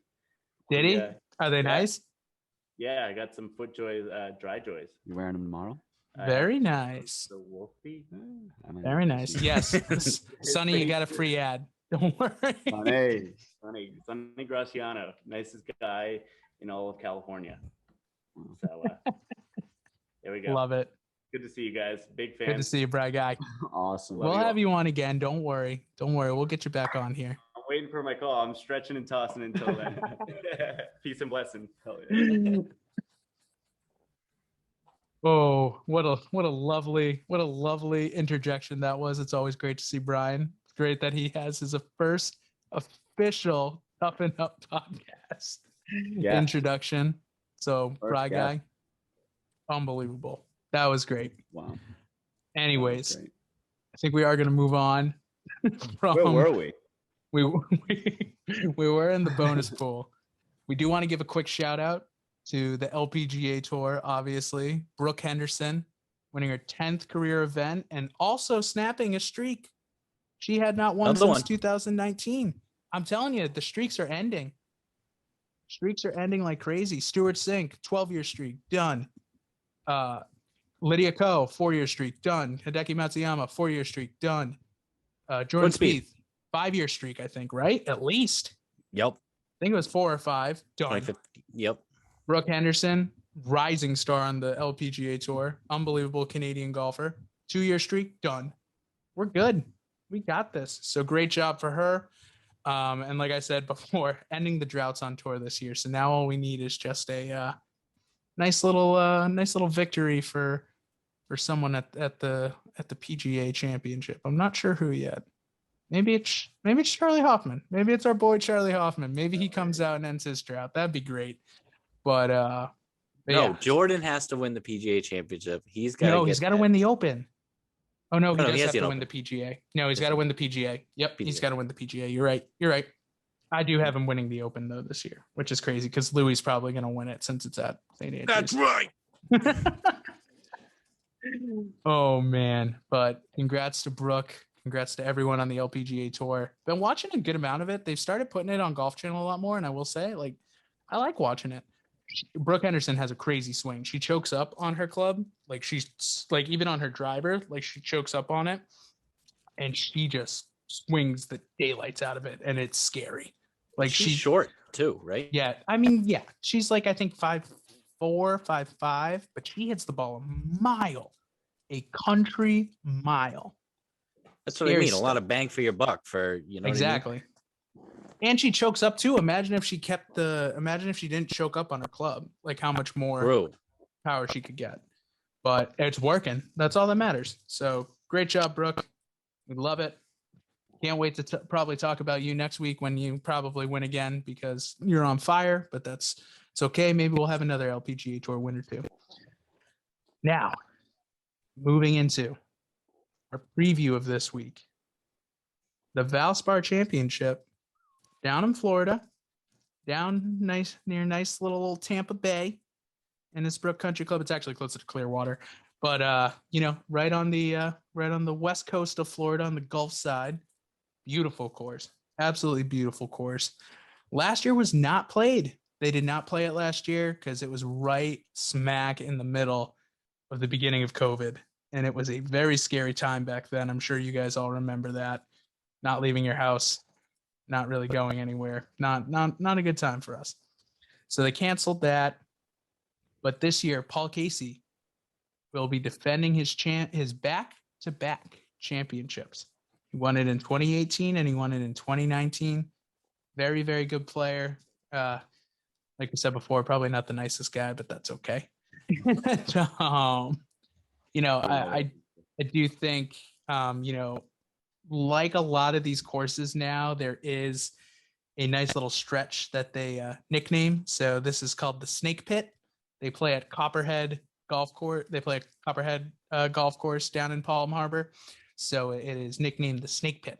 Did he? Are they nice? Yeah, I got some FootJoy Dry Joys. You wearing them tomorrow? Very nice. The Wolfie. Very nice. Yes. Sonny, you got a free ad. Don't worry. Sonny Graciano, nicest guy in all of California. So There we go. Love it. Good to see you guys. Big fan. Good to see you, Brad Guy. Awesome. We'll have you on again. Don't worry. We'll get you back on here. I'm waiting for my call. I'm stretching and tossing until then. Peace and blessing. Oh, what a lovely interjection that was. It's always great to see Brian. It's great that he has his first official Duffin Up podcast introduction. So, Brian Guy, unbelievable. That was great. Wow. Anyways, I think we are going to move on. Where were we? We were in the bonus pool. We do want to give a quick shout out to the LPGA Tour, obviously. Brooke Henderson winning her 10th career event and also snapping a streak. She had not won since 2019. I'm telling you, the streaks are ending. Streaks are ending like crazy. Stuart Sink, 12-year streak, done. Lydia Ko, 4-year streak, done. Hideki Matsuyama, 4-year streak, done. Jordan Spieth, 5-year streak, I think, right? At least. Yep. I think it was 4 or 5. Done. Yep. Brooke Henderson, rising star on the LPGA Tour. Unbelievable Canadian golfer. 2-year streak, done. We're good. We got this. So great job for her. And like I said before, ending the droughts on tour this year. So now all we need is just a nice little victory for someone at the PGA Championship. I'm not sure who yet. Maybe it's Charlie Hoffman. Maybe it's our boy Charlie Hoffman. Maybe he comes out and ends his drought. That'd be great. But no, yeah. Jordan has to win the PGA Championship. He's got to win the Open. Oh no, he has to win the the PGA. No, he's got to win the PGA. Yep, he's got to win the PGA. You're right. I do have him winning the Open though this year, which is crazy because Louis is probably going to win it since it's at St. Andrews. That's right. Oh man, but congrats to Brooke. Congrats to everyone on the LPGA Tour. Been watching a good amount of it. They've started putting it on Golf Channel a lot more, and I will say, I like watching it. Brooke Henderson has a crazy swing. She chokes up on her club. She's even on her driver, she chokes up on it and she just swings the daylights out of it. And it's scary. She's short too, right? Yeah. I mean, yeah, she's I think 5'4", 5'5", but she hits the ball a country mile. That's what I mean. A lot of bang for your buck for, exactly. What I mean? And she chokes up too. Imagine if she didn't choke up on her club, how much more power she could get. But it's working. That's all that matters. So great job, Brooke. We love it. Can't wait to probably talk about you next week when you probably win again because you're on fire, but it's okay. Maybe we'll have another LPGA Tour winner too. Now, moving into our preview of this week, the Valspar Championship. Down in Florida, near nice little Tampa Bay, and Innisbrook Country Club. It's actually closer to Clearwater, but right on the west coast of Florida on the Gulf side. Beautiful course, absolutely beautiful course. Last year was not played. They did not play it last year because it was right smack in the middle of the beginning of COVID, and it was a very scary time back then. I'm sure you guys all remember that. Not leaving your house. Not really going anywhere. Not a good time for us. So they canceled that. But this year, Paul Casey will be defending his back-to-back championships. He won it in 2018 and he won it in 2019. Very, very good player. Like I said before, probably not the nicest guy, but that's okay. I do think, like a lot of these courses now, there is a nice little stretch that they nickname. So this is called the Snake Pit. They play at Copperhead Golf Course. They play at Copperhead Golf Course down in Palm Harbor. So it is nicknamed the Snake Pit.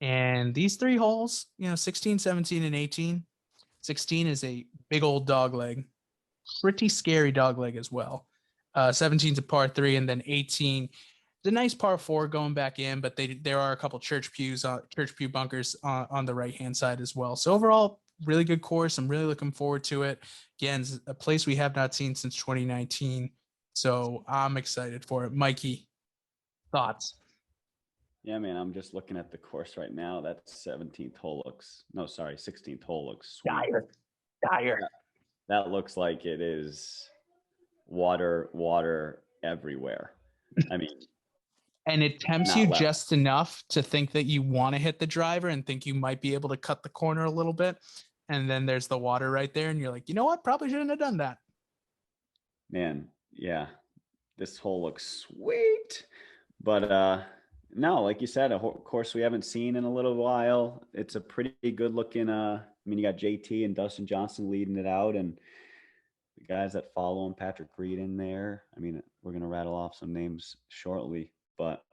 And these 3 holes, 16, 17, and 18. 16 is a big old dog leg. Pretty scary dog leg as well. 17 is a par 3, and then 18 the nice par 4 going back in, but there are a couple church pew bunkers on the right hand side as well. So overall, really good course. I'm really looking forward to it. Again, it's a place we have not seen since 2019. So I'm excited for it. Mikey, thoughts? Yeah, man, I'm just looking at the course right now. That 16th hole looks sweet. Dire. That looks like it is water everywhere. I mean, and it tempts not you left. just enough to think that you want to hit the driver and think you might be able to cut the corner a little bit. And then there's the water right there. And you're like, you know what? Probably shouldn't have done that. Man, yeah, this hole looks sweet. But no, like you said, a course we haven't seen in a little while. It's a pretty good looking. I mean, you got JT and Dustin Johnson leading it out, and the guys that follow him, Patrick Reed in there. I mean, we're gonna rattle off some names shortly, but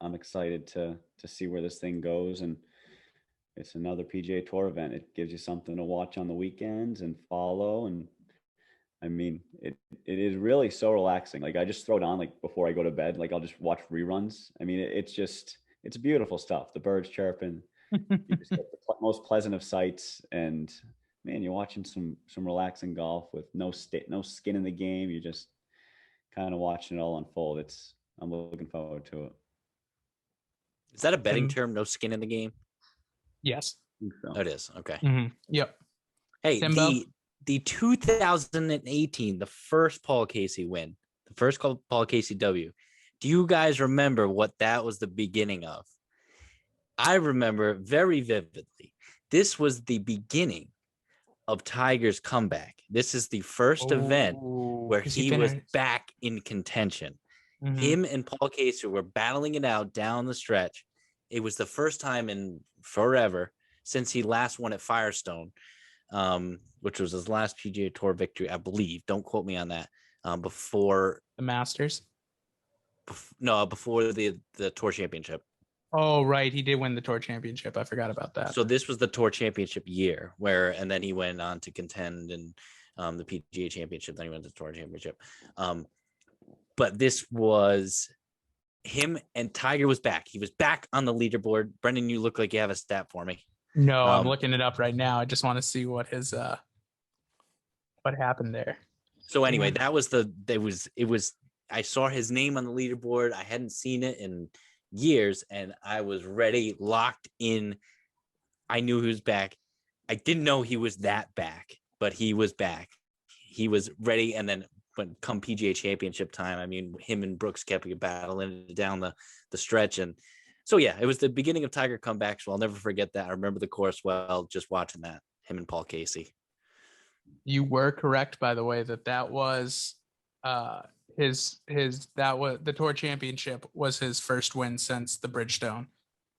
I'm excited to see where this thing goes. And it's another PGA Tour event. It gives you something to watch on the weekends and follow. And I mean, it is really so relaxing. Like I just throw it on like before I go to bed. Like I'll just watch reruns. I mean, it's beautiful stuff. The birds chirping, you just get the most pleasant of sights, and man, you're watching some relaxing golf with no skin in the game. You're just kind of watching it all unfold. I'm looking forward to it. Is that a betting term? No skin in the game? Yes. I think so. Oh, it is. Okay. Mm-hmm. Yep. Hey, Timbo? the 2018, the first Paul Casey win, the first Paul Casey W. Do you guys remember what that was the beginning of? I remember very vividly. This was the beginning of Tiger's comeback. This is the first event where he was back in contention. Mm-hmm. Him and Paul Casey were battling it out down the stretch. It was the first time in forever since he last won at Firestone, which was his last PGA Tour victory, I believe. Don't quote me on that. Before the Masters? Before the Tour Championship. Oh, right. He did win the Tour Championship. I forgot about that. So this was the Tour Championship year and then he went on to contend in the PGA Championship. Then he went to the Tour Championship. But this was him, and Tiger was back. He was back on the leaderboard. Brendan, you look like you have a stat for me. No, I'm looking it up right now. I just want to see what what happened there. So anyway, I saw his name on the leaderboard. I hadn't seen it in years, and I was ready, locked in. I knew he was back. I didn't know he was that back, but he was back. He was ready, and then when come PGA Championship time, I mean, him and Brooks kept battling down the stretch. And so, yeah, it was the beginning of Tiger comeback. So I'll never forget that. I remember the course well, just watching that, him and Paul Casey. You were correct, by the way, that was the Tour Championship was his first win since the Bridgestone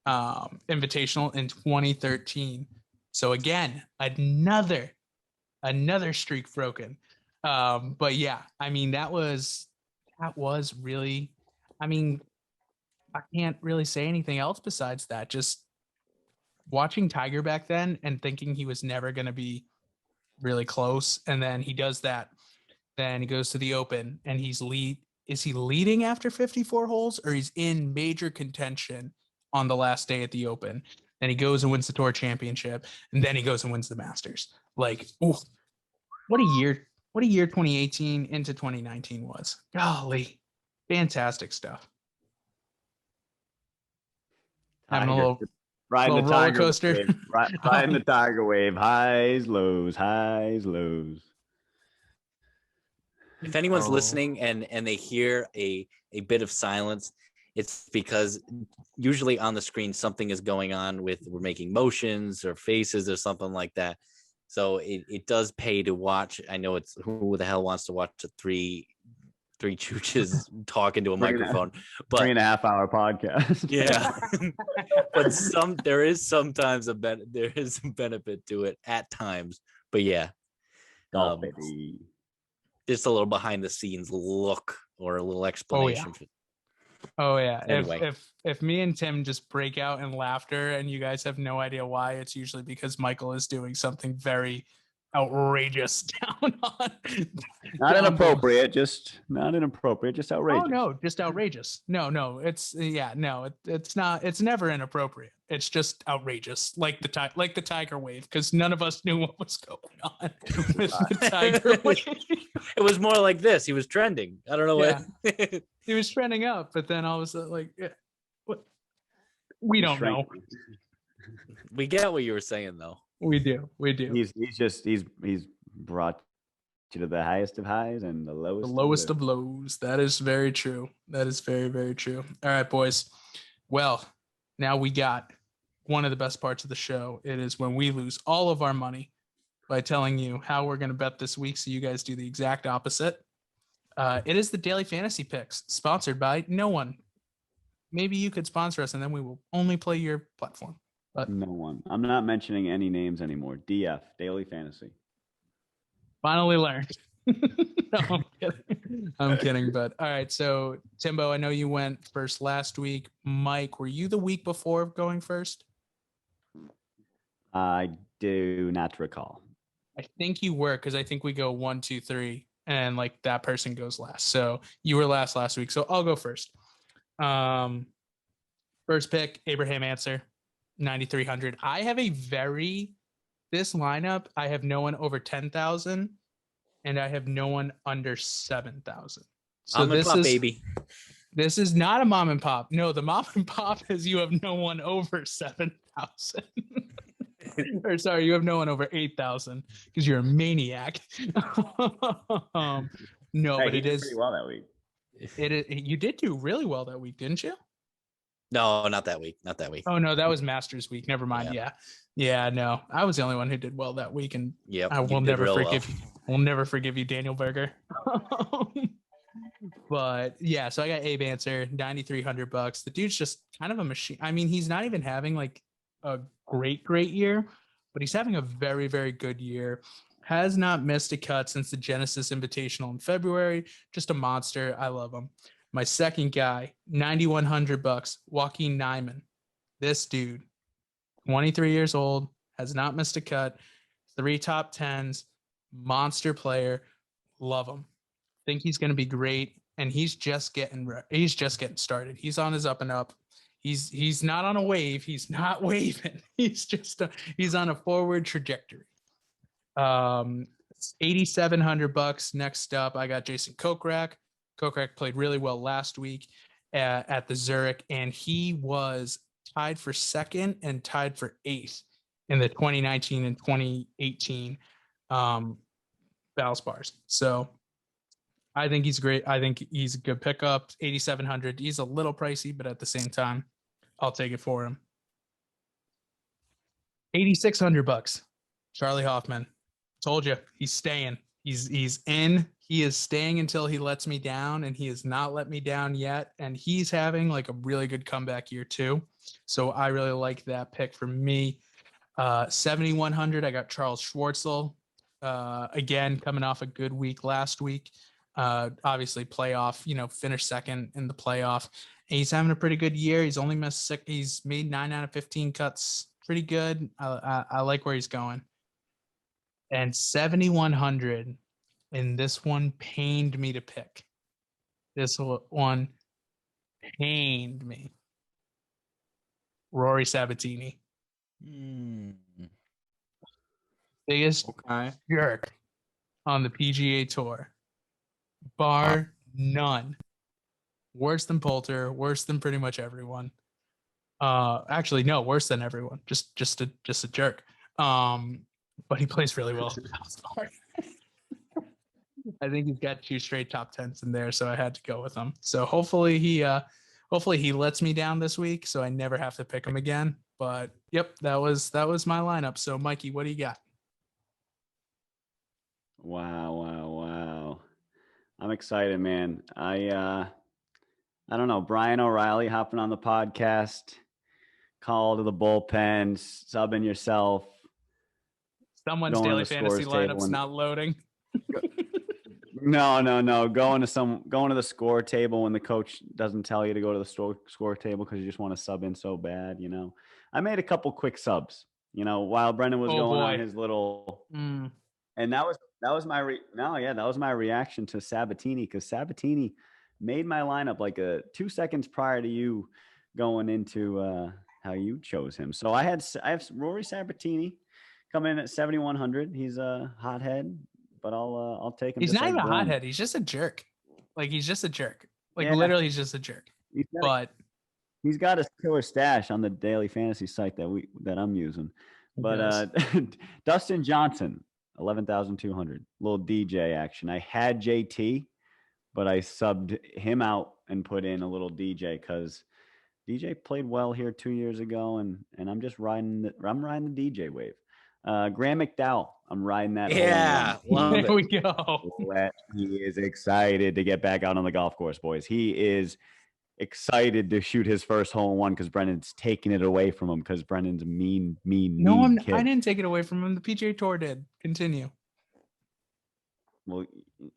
Invitational in 2013. So again, another streak broken. But yeah, I mean, that was really, I mean, I can't really say anything else besides that. Just watching Tiger back then and thinking he was never going to be really close. And then he does that. Then he goes to the Open and is he leading after 54 holes, or he's in major contention on the last day at the Open? Then he goes and wins the Tour Championship, and then he goes and wins the Masters. Like, ooh, what a year 2018 into 2019 was. Golly, fantastic stuff. Having a little riding the roller coaster. Riding the Tiger wave. Highs, lows, highs, lows. If anyone's listening and they hear a bit of silence, it's because usually on the screen something is going on we're making motions or faces or something like that. So it does pay to watch. I know it's who the hell wants to watch three chooches talk into a microphone, but 3.5 hour podcast. Yeah. But there is sometimes a benefit to it at times. But yeah. Just a little behind the scenes look or a little explanation. Oh yeah. Anyway. If me and Tim just break out in laughter and you guys have no idea why, it's usually because Michael is doing something very outrageous down on. Not inappropriate, just outrageous. Oh no, just outrageous. No, it's it's not. It's never inappropriate. It's just outrageous, like the Tiger wave, because none of us knew what was going on with the Tiger wave. It was more like this. He was trending. I don't know what. He was trending up, but then all of a sudden, what? We don't know. We get what you were saying, though. We do. He's brought To the highest of highs and the lowest of lows. That is very true. That is very, very true. All right, boys. Well, now we got one of the best parts of the show. It is when we lose all of our money by telling you how we're going to bet this week, so you guys do the exact opposite. It is the Daily Fantasy Picks, sponsored by no one. Maybe you could sponsor us, and then we will only play your platform. But no one. I'm not mentioning any names anymore. DF, Daily Fantasy. Finally learned. No, I'm kidding. I'm kidding. But all right. So, Timbo, I know you went first last week. Mike, were you the week before going first? I do not recall. I think you were, because I think we go 1, 2, 3, and like that person goes last. So you were last week. So I'll go first. First pick, Abraham Answer, 9,300. I have this lineup, I have no one over 10,000, and I have no one under 7,000. So baby. This is not a mom and pop. No, the mom and pop is you have no one over 7,000. Or sorry, you have no one over 8,000 because you're a maniac. No, hey, but it is pretty well that week. You did do really well that week, didn't you? No, not that week. Not that week. Oh no, that was Masters week. Never mind. Yeah. No, I was the only one who did well that week, and I will never forgive you. We'll never forgive you, Daniel Berger. But yeah, so I got Abe Answer, $9,300. The dude's just kind of a machine. I mean, he's not even having like a great year, but he's having a very, very good year. Has not missed a cut since the Genesis Invitational in February. Just a monster. I love him. My second guy, $9,100, Joaquin Nyman. This dude, 23 years old, has not missed a cut, 3 top 10s, monster player. Love him. Think he's going to be great, and he's just getting started. He's on his up and up. He's not on a wave. He's not waving. He's on a forward trajectory. $8,700. Next up, I got Jason Kokrak. Kokrak played really well last week at the Zurich, and he was tied for second and tied for 8th in the 2019 and 2018 Valspars. So I think he's great. I think he's a good pickup. 8,700. He's a little pricey, but at the same time, I'll take it for him. $8,600. Charlie Hoffman. Told you, he's staying. He's in. He is staying until he lets me down, and he has not let me down yet. And he's having like a really good comeback year too. So I really like that pick for me. 7,100. I got Charles Schwartzel. Again, coming off a good week last week. Obviously playoff, finished second in the playoff. And he's having a pretty good year. He's only missed 6. He's made 9 out of 15 cuts. Pretty good. I like where he's going. And 7,100. And this one pained me to pick. This one pained me. Rory Sabatini. Biggest jerk on the PGA Tour. Bar none. Worse than Poulter. Worse than pretty much everyone. Actually, no, worse than everyone. Just a jerk. But he plays really well. I think he's got 2 straight top 10s in there, so I had to go with him. So hopefully he lets me down this week, so I never have to pick him again. But yep, that was my lineup. So Mikey, what do you got? Wow. I'm excited, man. I don't know. Brian O'Reilly hopping on the podcast, call to the bullpen, subbing yourself. Someone's daily fantasy lineup's not loading. No. Going to the score table when the coach doesn't tell you to go to the score table because you just want to sub in so bad, I made a couple quick subs, while Brendan was on his little and that was my reaction to Sabatini, because Sabatini made my lineup like 2 seconds prior to you going into how you chose him. So I have Rory Sabatini coming in at 7,100. He's a hothead, but I'll take him. He's not even a hothead. He's just a jerk. He's just a jerk. Literally, he's just a jerk. He's got a killer stash on the daily fantasy site that I'm using. But Dustin Johnson, 11,200. Little DJ action. I had JT, but I subbed him out and put in a little DJ because DJ played well here 2 years ago, and I'm just riding the DJ wave. Graham McDowell, I'm riding that. Yeah, love There it. we go. He is excited to get back out on the golf course, boys. He is excited to shoot his first hole in one because Brendan's taking it away from him because Brendan's a mean kid. I didn't take it away from him. The PGA Tour did. Continue. Well,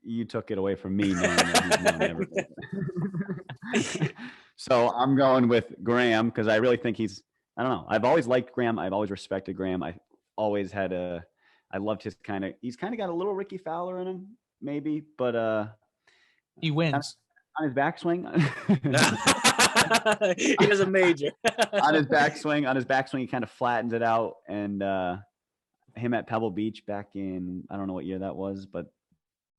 you took it away from me. Knowing that he's never. So I'm going with Graham because I really think he's. I don't know. I've always liked Graham. I've always respected Graham. I always had I loved his he's kind of got a little Ricky Fowler in him, maybe, but he wins on his backswing. He was a major. on his backswing, he kind of flattens it out. And him at Pebble Beach back in, I don't know what year that was, but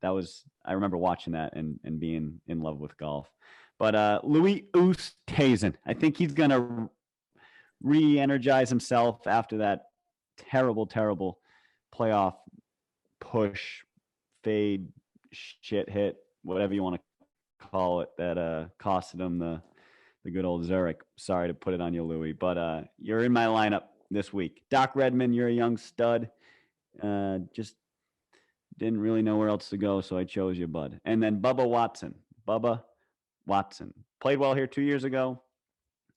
I remember watching that and being in love with golf. But Louis Oosthuizen, I think he's gonna re-energize himself after that terrible playoff push, fade, shit hit, whatever you want to call it, that costed him the good old Zurich. Sorry to put it on you, Louis, but you're in my lineup this week. Doc Redman, you're a young stud. Just didn't really know where else to go, so I chose you, bud. And then Bubba Watson played well here 2 years ago.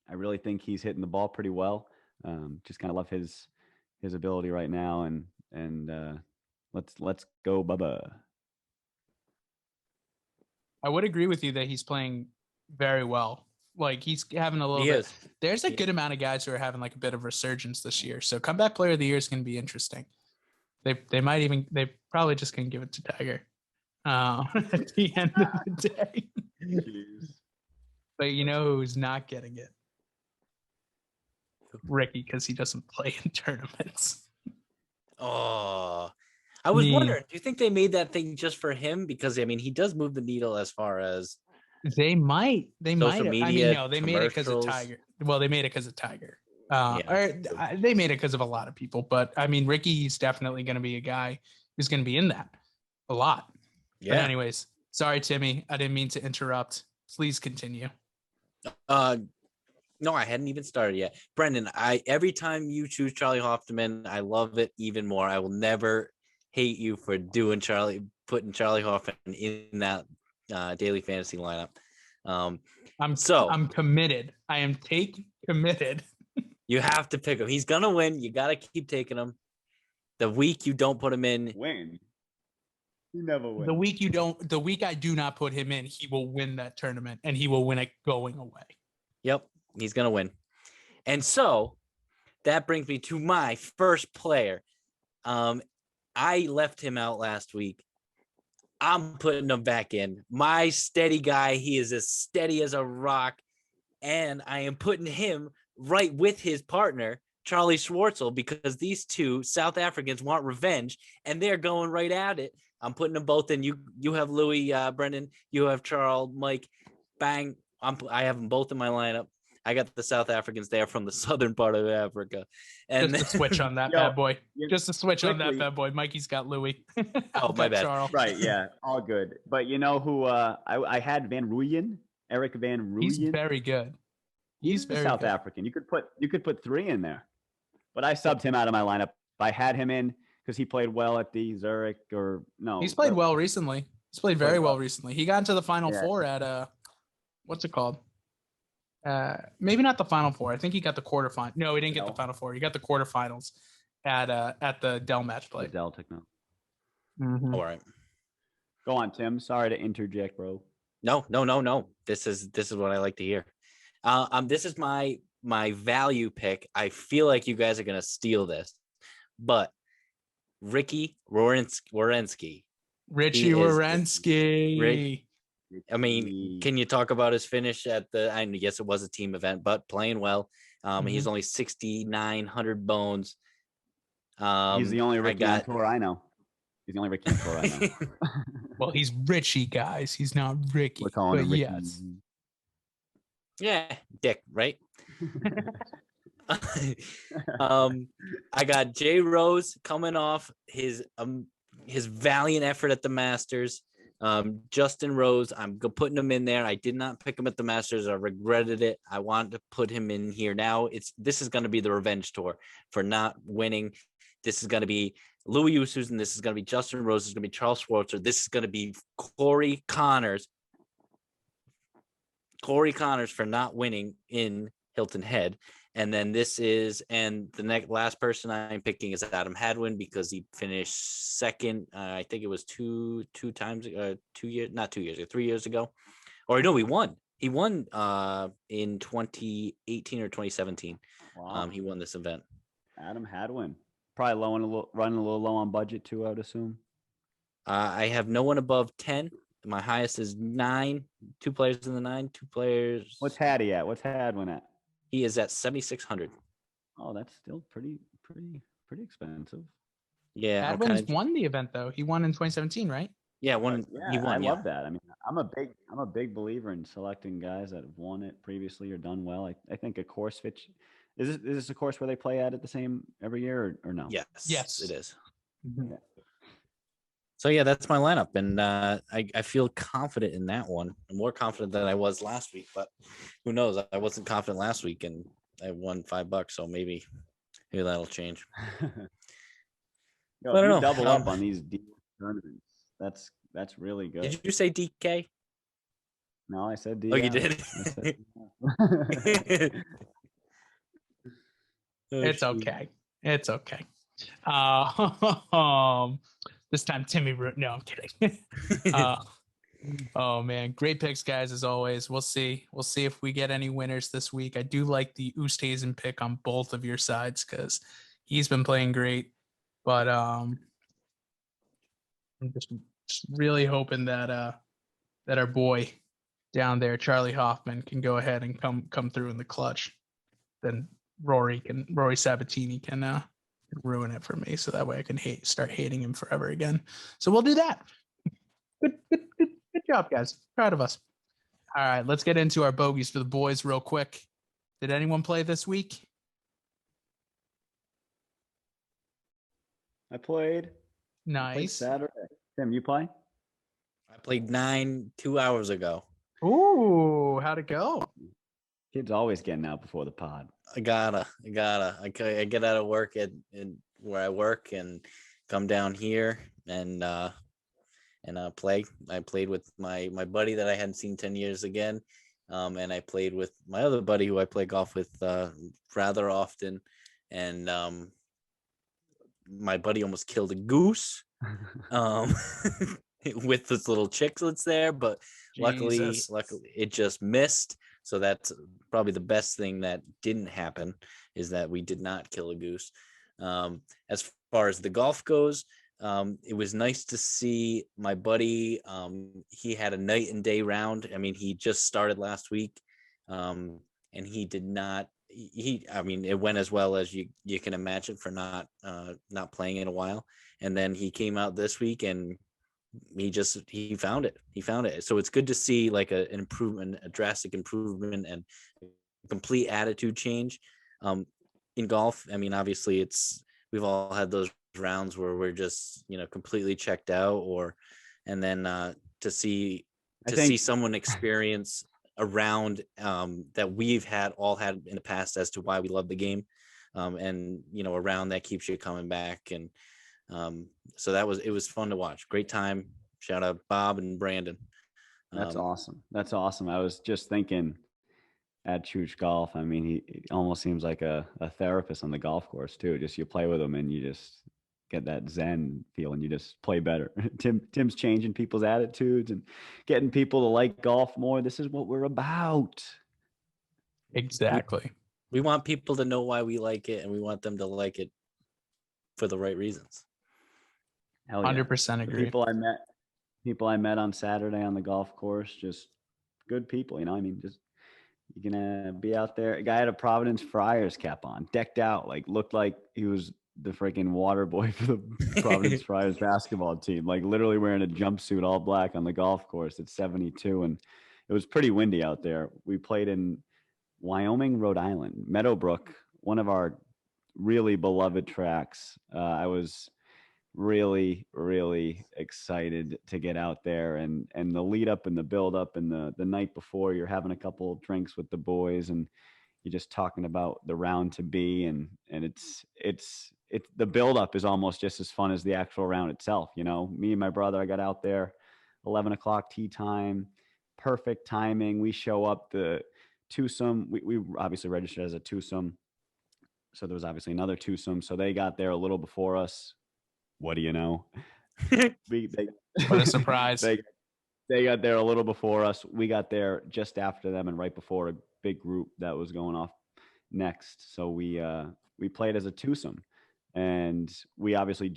I really think he's hitting the ball pretty well. Just kind of love his ability right now, and let's go, Bubba. I would agree with you that he's playing very well. Like he's having a little bit. There's a good amount of guys who are having like a bit of resurgence this year. So comeback player of the year is going to be interesting. They probably just can give it to Tiger at the end of the day. Jeez. But you know who's not getting it? Richy, because he doesn't play in tournaments. Oh, I was wondering, do you think they made that thing just for him? Because I mean, he does move the needle as far as they might. Social media, I mean, no, they made it because of Tiger. Well, they made it because of Tiger. They made it because of a lot of people. But I mean, Ricky's definitely going to be a guy who's going to be in that a lot. Yeah. But anyways, sorry, Timmy. I didn't mean to interrupt. Please continue. No, I hadn't even started yet. Brendan, every time you choose Charlie Hoffman, I love it even more. I will never hate you for putting Charlie Hoffman in that daily fantasy lineup. I'm committed. I am committed. You have to pick him. He's gonna win. You gotta keep taking him. The week you don't put him in, win. He never wins. The week I do not put him in, he will win that tournament, and he will win it going away. Yep. He's going to win. And so that brings me to my first player. I left him out last week. I'm putting him back in. My steady guy. He is as steady as a rock. And I am putting him right with his partner, Charlie Schwartzel, because these two South Africans want revenge, and they're going right at it. I'm putting them both in. You have Louis, Brendan. You have Charles, Mike. Bang. I have them both in my lineup. I got the South Africans there from the southern part of Africa. And just a switch on that bad boy. Just a switch on that bad boy. Mikey's got Louis. Oh, my bad. Charles. Right, yeah. All good. But you know who I had Van Rooyen? Eric Van Rooyen. He's very good. He's very South good. African. You could put three in there. But I subbed him out of my lineup. I had him in because he played well at the Zurich He's played well recently. He's played very well recently. He got into the Final Four at what's it called? Maybe not the Final Four. I think he got the quarterfinal. No, he didn't get the Final Four. He got the quarterfinals at the Dell match play. Dell Techno. Mm-hmm. All right. Go on, Tim. Sorry to interject, bro. No. This is what I like to hear. This is my value pick. I feel like you guys are gonna steal this, but Richy Werenski. Richy Werenski. I mean, can you talk about his finish at I guess it was a team event, but playing well. He's only 6,900 bones. He's the only Ricky on tour I know. He's the only Ricky on tour I know. Well, he's Richy, guys. He's not Ricky. We're calling him Ricky. Yes. Yeah, dick, right? I got Jay Rose coming off his his valiant effort at the Masters. Justin Rose, I'm putting him in there. I did not pick him at the Masters. I regretted it. I want to put him in here now. This is going to be the revenge tour for not winning. This is going to be Louis Oosthuizen. This is going to be Justin Rose. This is going to be Charles Schwartzer. This is going to be Corey Connors. Corey Connors for not winning in Hilton Head. And then the last person I'm picking is Adam Hadwin because he finished second. I think it was 3 years ago. Or no, he won. He won in 2018 or 2017. Wow. He won this event. Adam Hadwin. Probably running a little low on budget too, I would assume. I have no one above 10. My highest is 9. 2 players in the 9. 2 players. What's Hattie at? What's Hadwin at? He is at 7,600. Oh, that's still pretty expensive. Yeah, Hadwin's won the event though. He won in 2017, right? Yeah, he won. I love that. I mean, I'm a big believer in selecting guys that have won it previously or done well. I think a course fit. Is this a course where they play at it the same every year or no? Yes, it is. Mm-hmm. Yeah. So yeah, that's my lineup, and I feel confident in that one. I'm more confident than I was last week, but who knows? I wasn't confident last week, and I won $5, so maybe that'll change. Yo, I don't know. Double up on these deep tournaments. That's really good. Did you say DK? No, I said DK. Oh, you did. It's okay. It's okay. This time Timmy Root. No, I'm kidding. Oh man, great picks, guys, as always. We'll see if we get any winners this week. I do like the Oosthuizen pick on both of your sides because he's been playing great. But I'm just really hoping that our boy down there, Charlie Hoffman, can go ahead and come through in the clutch. Then Rory Sabatini can ruin it for me, so that way I can start hating him forever again. So we'll do that. Good job, guys. Proud of us. All right, let's get into our bogeys for the boys real quick. Did anyone play this week? I played. Nice. I played Saturday. Tim, you play? I played 9 2 hours ago. Ooh, how'd it go? Kids always getting out before the pod. I gotta. I get out of work at where I work and come down here and play. I played with my buddy that I hadn't seen 10 years again. And I played with my other buddy who I play golf with rather often. And my buddy almost killed a goose with those little chicklets there, but luckily it just missed. So that's probably the best thing that didn't happen, is that we did not kill a goose. As far as the golf goes, it was nice to see my buddy. He had a night and day round. I mean, he just started last week, and he did not. It went as well as you can imagine for not playing in a while. And then he came out this week and he found it. So it's good to see like an improvement, a drastic improvement, and a complete attitude change in golf. I mean, obviously we've all had those rounds where we're just completely checked out, and then to see someone experience a round that we've all had in the past as to why we love the game, and a round that keeps you coming back. And so it was fun to watch. Great time. Shout out Bob and Brandon. That's awesome. I was just thinking at Chooch Golf, I mean, he almost seems like a therapist on the golf course too. Just you play with him and you just get that zen feel and you just play better. Tim's changing people's attitudes and getting people to like golf more. This is what we're about. Exactly. We want people to know why we like it, and we want them to like it for the right reasons. Hell yeah. 100% agree. People I met on Saturday on the golf course, just good people. I mean, just you're gonna be out there. A guy had a Providence Friars cap on, decked out, like looked like he was the freaking water boy for the Providence Friars basketball team, like literally wearing a jumpsuit all black on the golf course at 72. And it was pretty windy out there. We played in Wyoming, Rhode Island, Meadowbrook, one of our really beloved tracks. I was really, really excited to get out there, and the lead up and the build up and the night before, you're having a couple of drinks with the boys and you're just talking about the round to be, and it's the build up is almost just as fun as the actual round itself. You know, me and my brother, I got out there 11 o'clock tee time, perfect timing. We show up, the twosome, we obviously registered as a twosome, so there was obviously another twosome, so they got there a little before us. What do you know? What a surprise. They got there a little before us. We got there just after them and right before a big group that was going off next. So we played as a twosome, and we obviously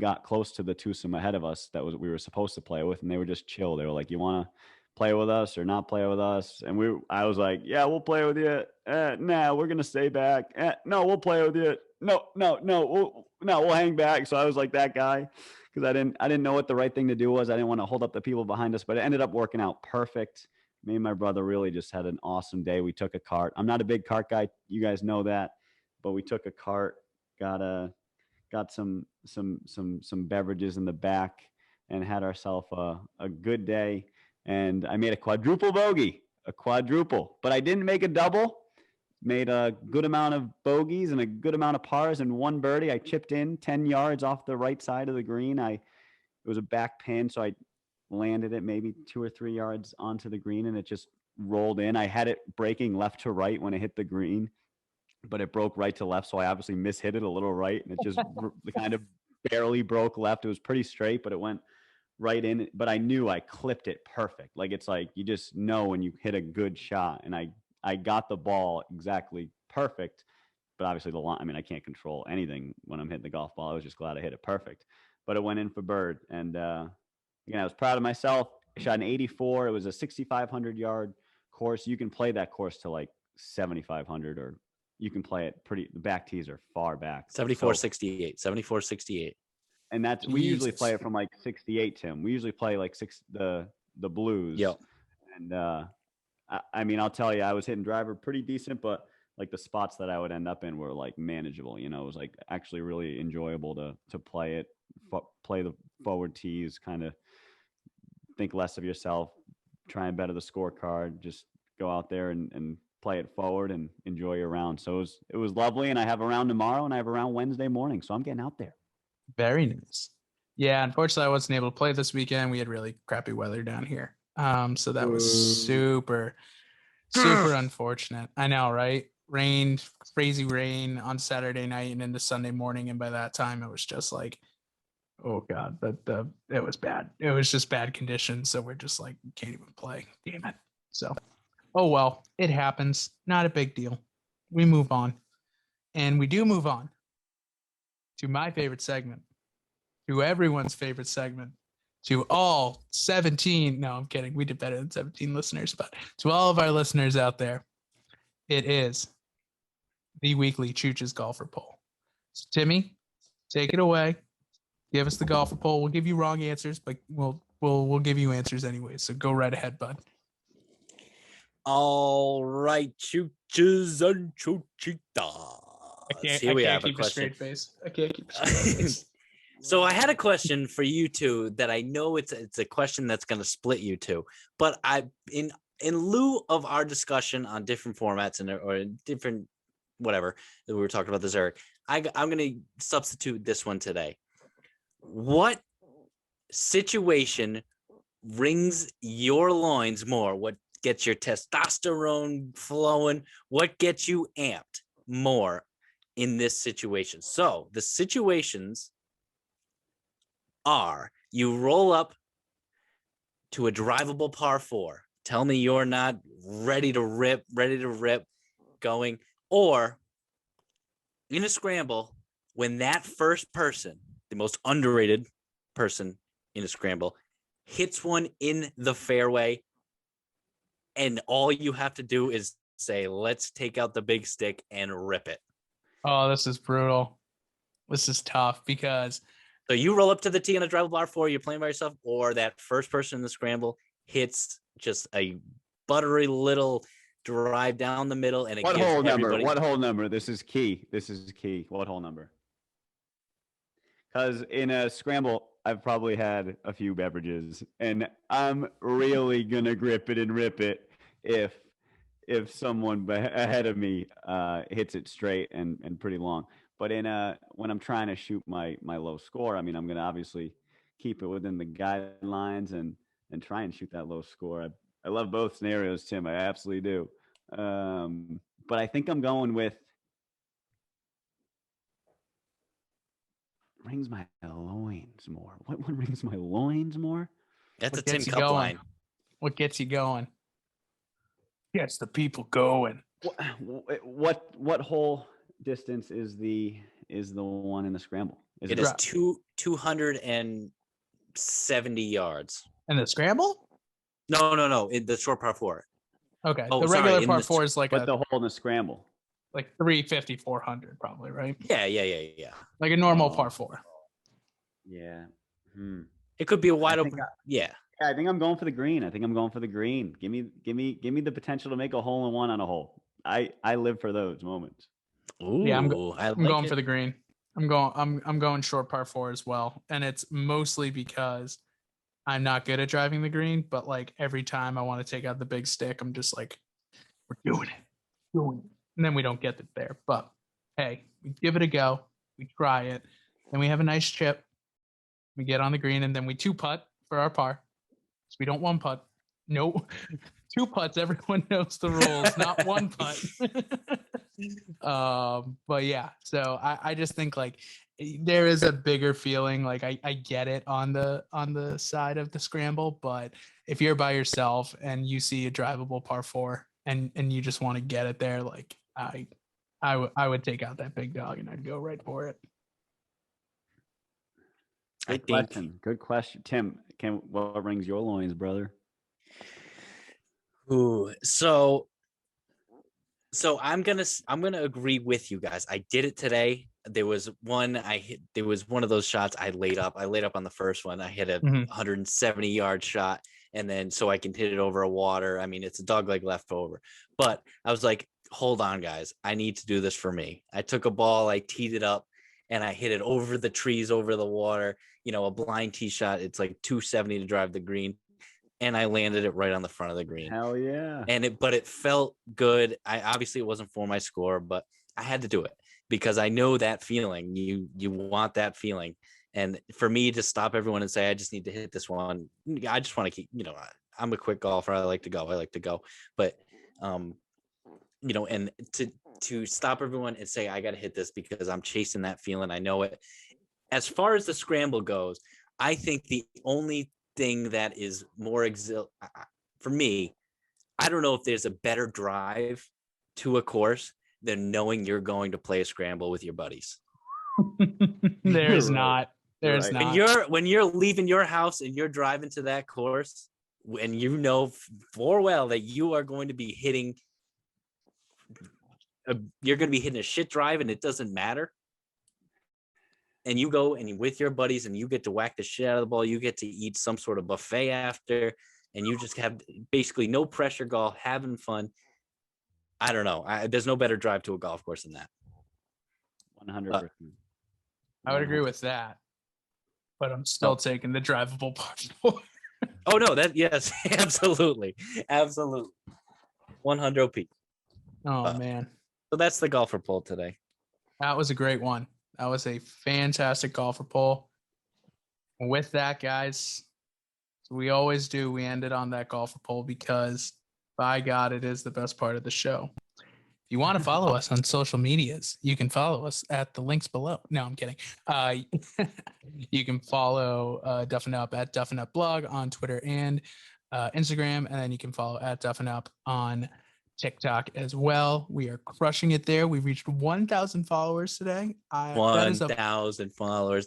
got close to the twosome ahead of us that we were supposed to play with, and they were just chill. They were like, "You want to play with us or not play with us?" And I was like, "Yeah, we'll play with you." Nah, we're gonna stay back. No, we'll play with you. No, we'll hang back. So I was like that guy, because I didn't know what the right thing to do was. I didn't want to hold up the people behind us, but it ended up working out perfect. Me and my brother really just had an awesome day. We took a cart. I'm not a big cart guy, you guys know that, but we took a cart, got some beverages in the back, and had ourselves a good day. And I made a quadruple bogey, but I didn't make a double. Made a good amount of bogeys and a good amount of pars and one birdie. I chipped in 10 yards off the right side of the green. It was a back pin, so I landed it maybe 2 or 3 yards onto the green, and it just rolled in. I had it breaking left to right when it hit the green, but it broke right to left, so I obviously mishit it a little right, and it just kind of barely broke left. It was pretty straight, but it went right in. But I knew I clipped it perfect. Like, it's like you just know when you hit a good shot, and I got the ball exactly perfect. But obviously the line, I mean, I can't control anything when I'm hitting the golf ball. I was just glad I hit it perfect, but it went in for bird. And again, I was proud of myself. I shot an 84. It was a 6,500 yard course. You can play that course to like 7,500, or you can play it the back tees are far back. 74-68. And that's, we usually play it from like 68, Tim. We usually play like the blues. Yep. And I mean, I'll tell you, I was hitting driver pretty decent, but like the spots that I would end up in were like manageable. You know, it was like actually really enjoyable to play it, play the forward tees, kind of think less of yourself, try and better the scorecard, just go out there and play it forward and enjoy your round. So it was lovely. And I have a round tomorrow and I have a round Wednesday morning. So I'm getting out there. Very nice. Yeah, unfortunately, I wasn't able to play this weekend. We had really crappy weather down here. So that was super unfortunate. I know, right? Rained, crazy rain on Saturday night and into Sunday morning. And by that time, it was just like, oh God, it was bad. It was just bad conditions. So we're just like, we can't even play. Damn it. So, oh well, it happens. Not a big deal. We move on. And we do move on to my favorite segment, to everyone's favorite segment, to all 17. No, I'm kidding. We did better than 17 listeners, but to all of our listeners out there, it is the weekly Chooch's Golfer Poll. So Timmy, take it away. Give us the golfer poll. We'll give you wrong answers, but we'll give you answers anyway. So go right ahead, bud. All right, Chooches and Choochitas. I can't keep a straight face. So I had a question for you two that I know it's a question that's going to split you two, but in lieu of our discussion on different formats or different whatever that we were talking about this, Eric, I'm going to substitute this one today. What situation rings your loins more? What gets your testosterone flowing? What gets you amped more in this situation? So the situations are: you roll up to a drivable par 4. Tell me you're not ready to rip going, or in a scramble when that first person, the most underrated person in a scramble, hits one in the fairway, and all you have to do is say, let's take out the big stick and rip it. Oh, this is brutal. This is tough because... So you roll up to the tee on a drivable par 4, you're playing by yourself, or that first person in the scramble hits just a buttery little drive down the middle, and it What gives hole everybody... number? What hole number? This is key. What hole number? Because in a scramble, I've probably had a few beverages, and I'm really gonna grip it and rip it if someone ahead of me hits it straight and pretty long. But when I'm trying to shoot my low score, I mean, I'm gonna obviously keep it within the guidelines and try and shoot that low score. I love both scenarios, Tim. I absolutely do. But I think I'm going with rings my loins more. What one rings my loins more? That's What a Tim gets you Cup going? line. What gets you going? Gets the people going. What whole distance is the one in the scramble? It is 270 yards. And the scramble? No. In the short par 4. Okay. Oh, the regular sorry, par 4 is like the hole in the scramble. like 350, 400 probably, right? Yeah. Like a normal par 4. Yeah. It could be a wide open. Yeah, I think I'm going for the green. Give me the potential to make a hole in one on a hole. I live for those moments. Ooh, Yeah, I'm like going for the green. I'm going short par 4 as well, and it's mostly because I'm not good at driving the green. But like every time I want to take out the big stick, I'm just like, we're doing it, and then we don't get it there. But hey, we give it a go. We try it, and we have a nice chip. We get on the green, and then we 2-putt for our par. So we don't 1-putt. No, 2 putts. Everyone knows the rules, not 1 putt. But yeah, so I just think like there is a bigger feeling. Like I get it on the side of the scramble, but if you're by yourself and you see a drivable par 4 and you just want to get it there, like I would take out that big dog and I'd go right for it. Good question. Tim, what rings your loins, brother? Ooh, so I'm gonna agree with you guys. I did it today. There was one I hit. There was one of those shots I laid up. I laid up on the first one. I hit a 170-yard shot, and then so I can hit it over a water. I mean, it's a dogleg left over. But I was like, hold on, guys. I need to do this for me. I took a ball, I teed it up, and I hit it over the trees, over the water. You know, a blind tee shot. It's like 270 to drive the green. And I landed it right on the front of the green. Hell yeah. But it felt good. Obviously it wasn't for my score, but I had to do it because I know that feeling. You want that feeling. And for me to stop everyone and say, I just need to hit this one. I just want to keep, I'm a quick golfer. I like to go. But, and to stop everyone and say, I got to hit this because I'm chasing that feeling. I know it. As far as the scramble goes, I think the only thing that is more for me, I don't know if there's a better drive to a course than knowing you're going to play a scramble with your buddies. There's not. When you're leaving your house and you're driving to that course, and you know for well that you are going to be hitting a shit drive and it doesn't matter. And you go and with your buddies and you get to whack the shit out of the ball. You get to eat some sort of buffet after, and you just have basically no pressure golf, having fun. I don't know. There's no better drive to a golf course than that. 100%. I would agree with that, but I'm still taking the drivable par 4. Oh no, yes, absolutely. 100 OP. Oh man. So that's the golfer poll today. That was a great one. That was a fantastic golfer poll. With that, guys, we always do. We ended on that golfer poll because, by God, it is the best part of the show. If you want to follow us on social medias, you can follow us at the links below. No, I'm kidding. You can follow Duffin Up at Duffin Up Blog on Twitter and Instagram, and then you can follow at Duffin Up on TikTok as well. We are crushing it there. We reached 1,000 followers today. 1,000 followers.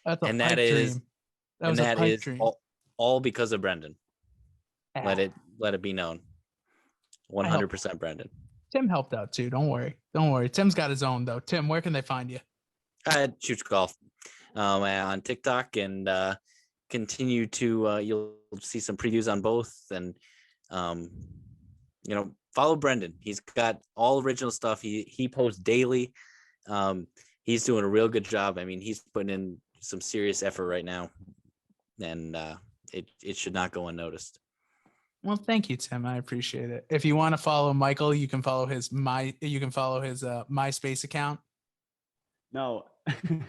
That's a pipe dream. That is all because of Brendan. Let it be known. 100% Brendan. Tim helped out too. Don't worry. Tim's got his own though. Tim, where can they find you? Chooch Golf on TikTok, and continue to you'll see some previews on both, and follow Brendan. He's got all original stuff. He posts daily. He's doing a real good job. I mean, he's putting in some serious effort right now, and it should not go unnoticed. Well, thank you, Tim. I appreciate it. If you want to follow Michael, you can follow his MySpace account. No. Never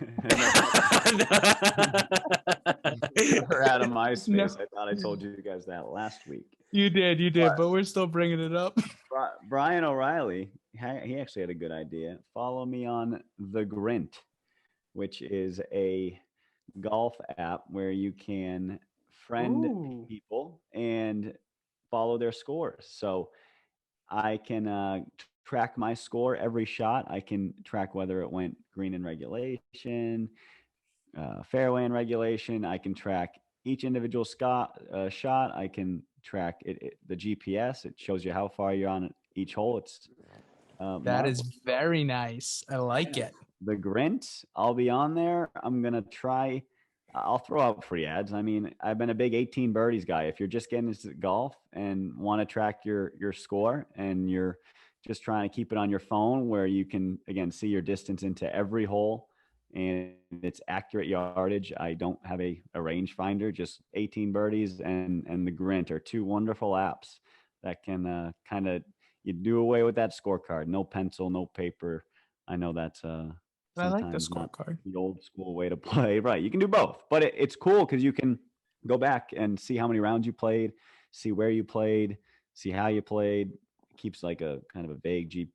out of MySpace. No. I thought I told you guys that last week. You did, but we're still bringing it up. Brian O'Reilly, he actually had a good idea. Follow me on The Grint, which is a golf app where you can friend people and follow their scores. So I can track my score every shot. I can track whether it went green in regulation, fairway in regulation. I can track each individual shot. I can track the GPS. It shows you how far you're on each hole. It's that is very nice. I like it. The Grint, I'll be on there. I'm going to try. I'll throw out free ads. I mean, I've been a big 18 birdies guy. If you're just getting into golf and want to track your score and you're just trying to keep it on your phone where you can, again, see your distance into every hole and it's accurate yardage. I don't have a rangefinder, just 18 birdies and the Grint are two wonderful apps that can kind of, you do away with that scorecard. No pencil, no paper. I know that's I like the scorecard. The old school way to play. Right. You can do both, but it's cool because you can go back and see how many rounds you played, see where you played, see how you played. It keeps like a kind of a vague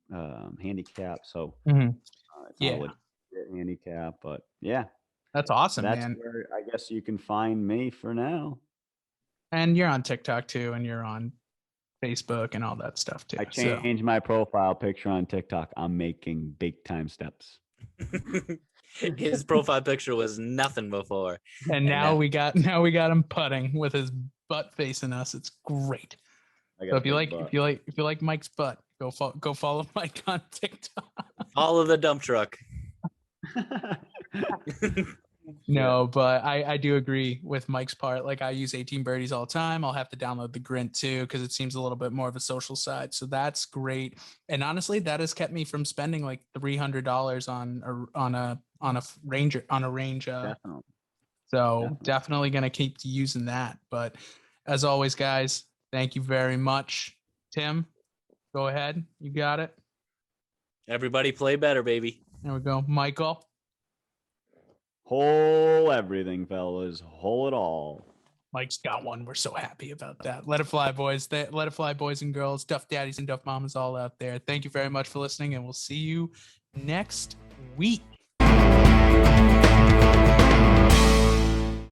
handicap. So it's not a legit handicap, but yeah. That's awesome, that's man. Where I guess you can find me for now. And you're on TikTok too, and you're on Facebook and all that stuff too. I changed my profile picture on TikTok. I'm making big time steps. His profile picture was nothing before, and now we got him putting with his butt facing us. It's great. So if you like Mike's butt, go follow Mike on TikTok. All of the dump truck. No, but I do agree with Mike's part. Like I use 18 birdies all the time. I'll have to download the Grint too because it seems a little bit more of a social side. So that's great. And honestly, that has kept me from spending like $300 on a range. Definitely. So definitely going to keep using that. But as always, guys, thank you very much. Tim, go ahead. You got it. Everybody play better, baby. There we go. Michael. Hole everything, fellas. Hole it all. Mike's got one. We're so happy about that. Let it fly, boys. Let it fly, boys and girls. Duff daddies and Duff mamas all out there. Thank you very much for listening, and we'll see you next week.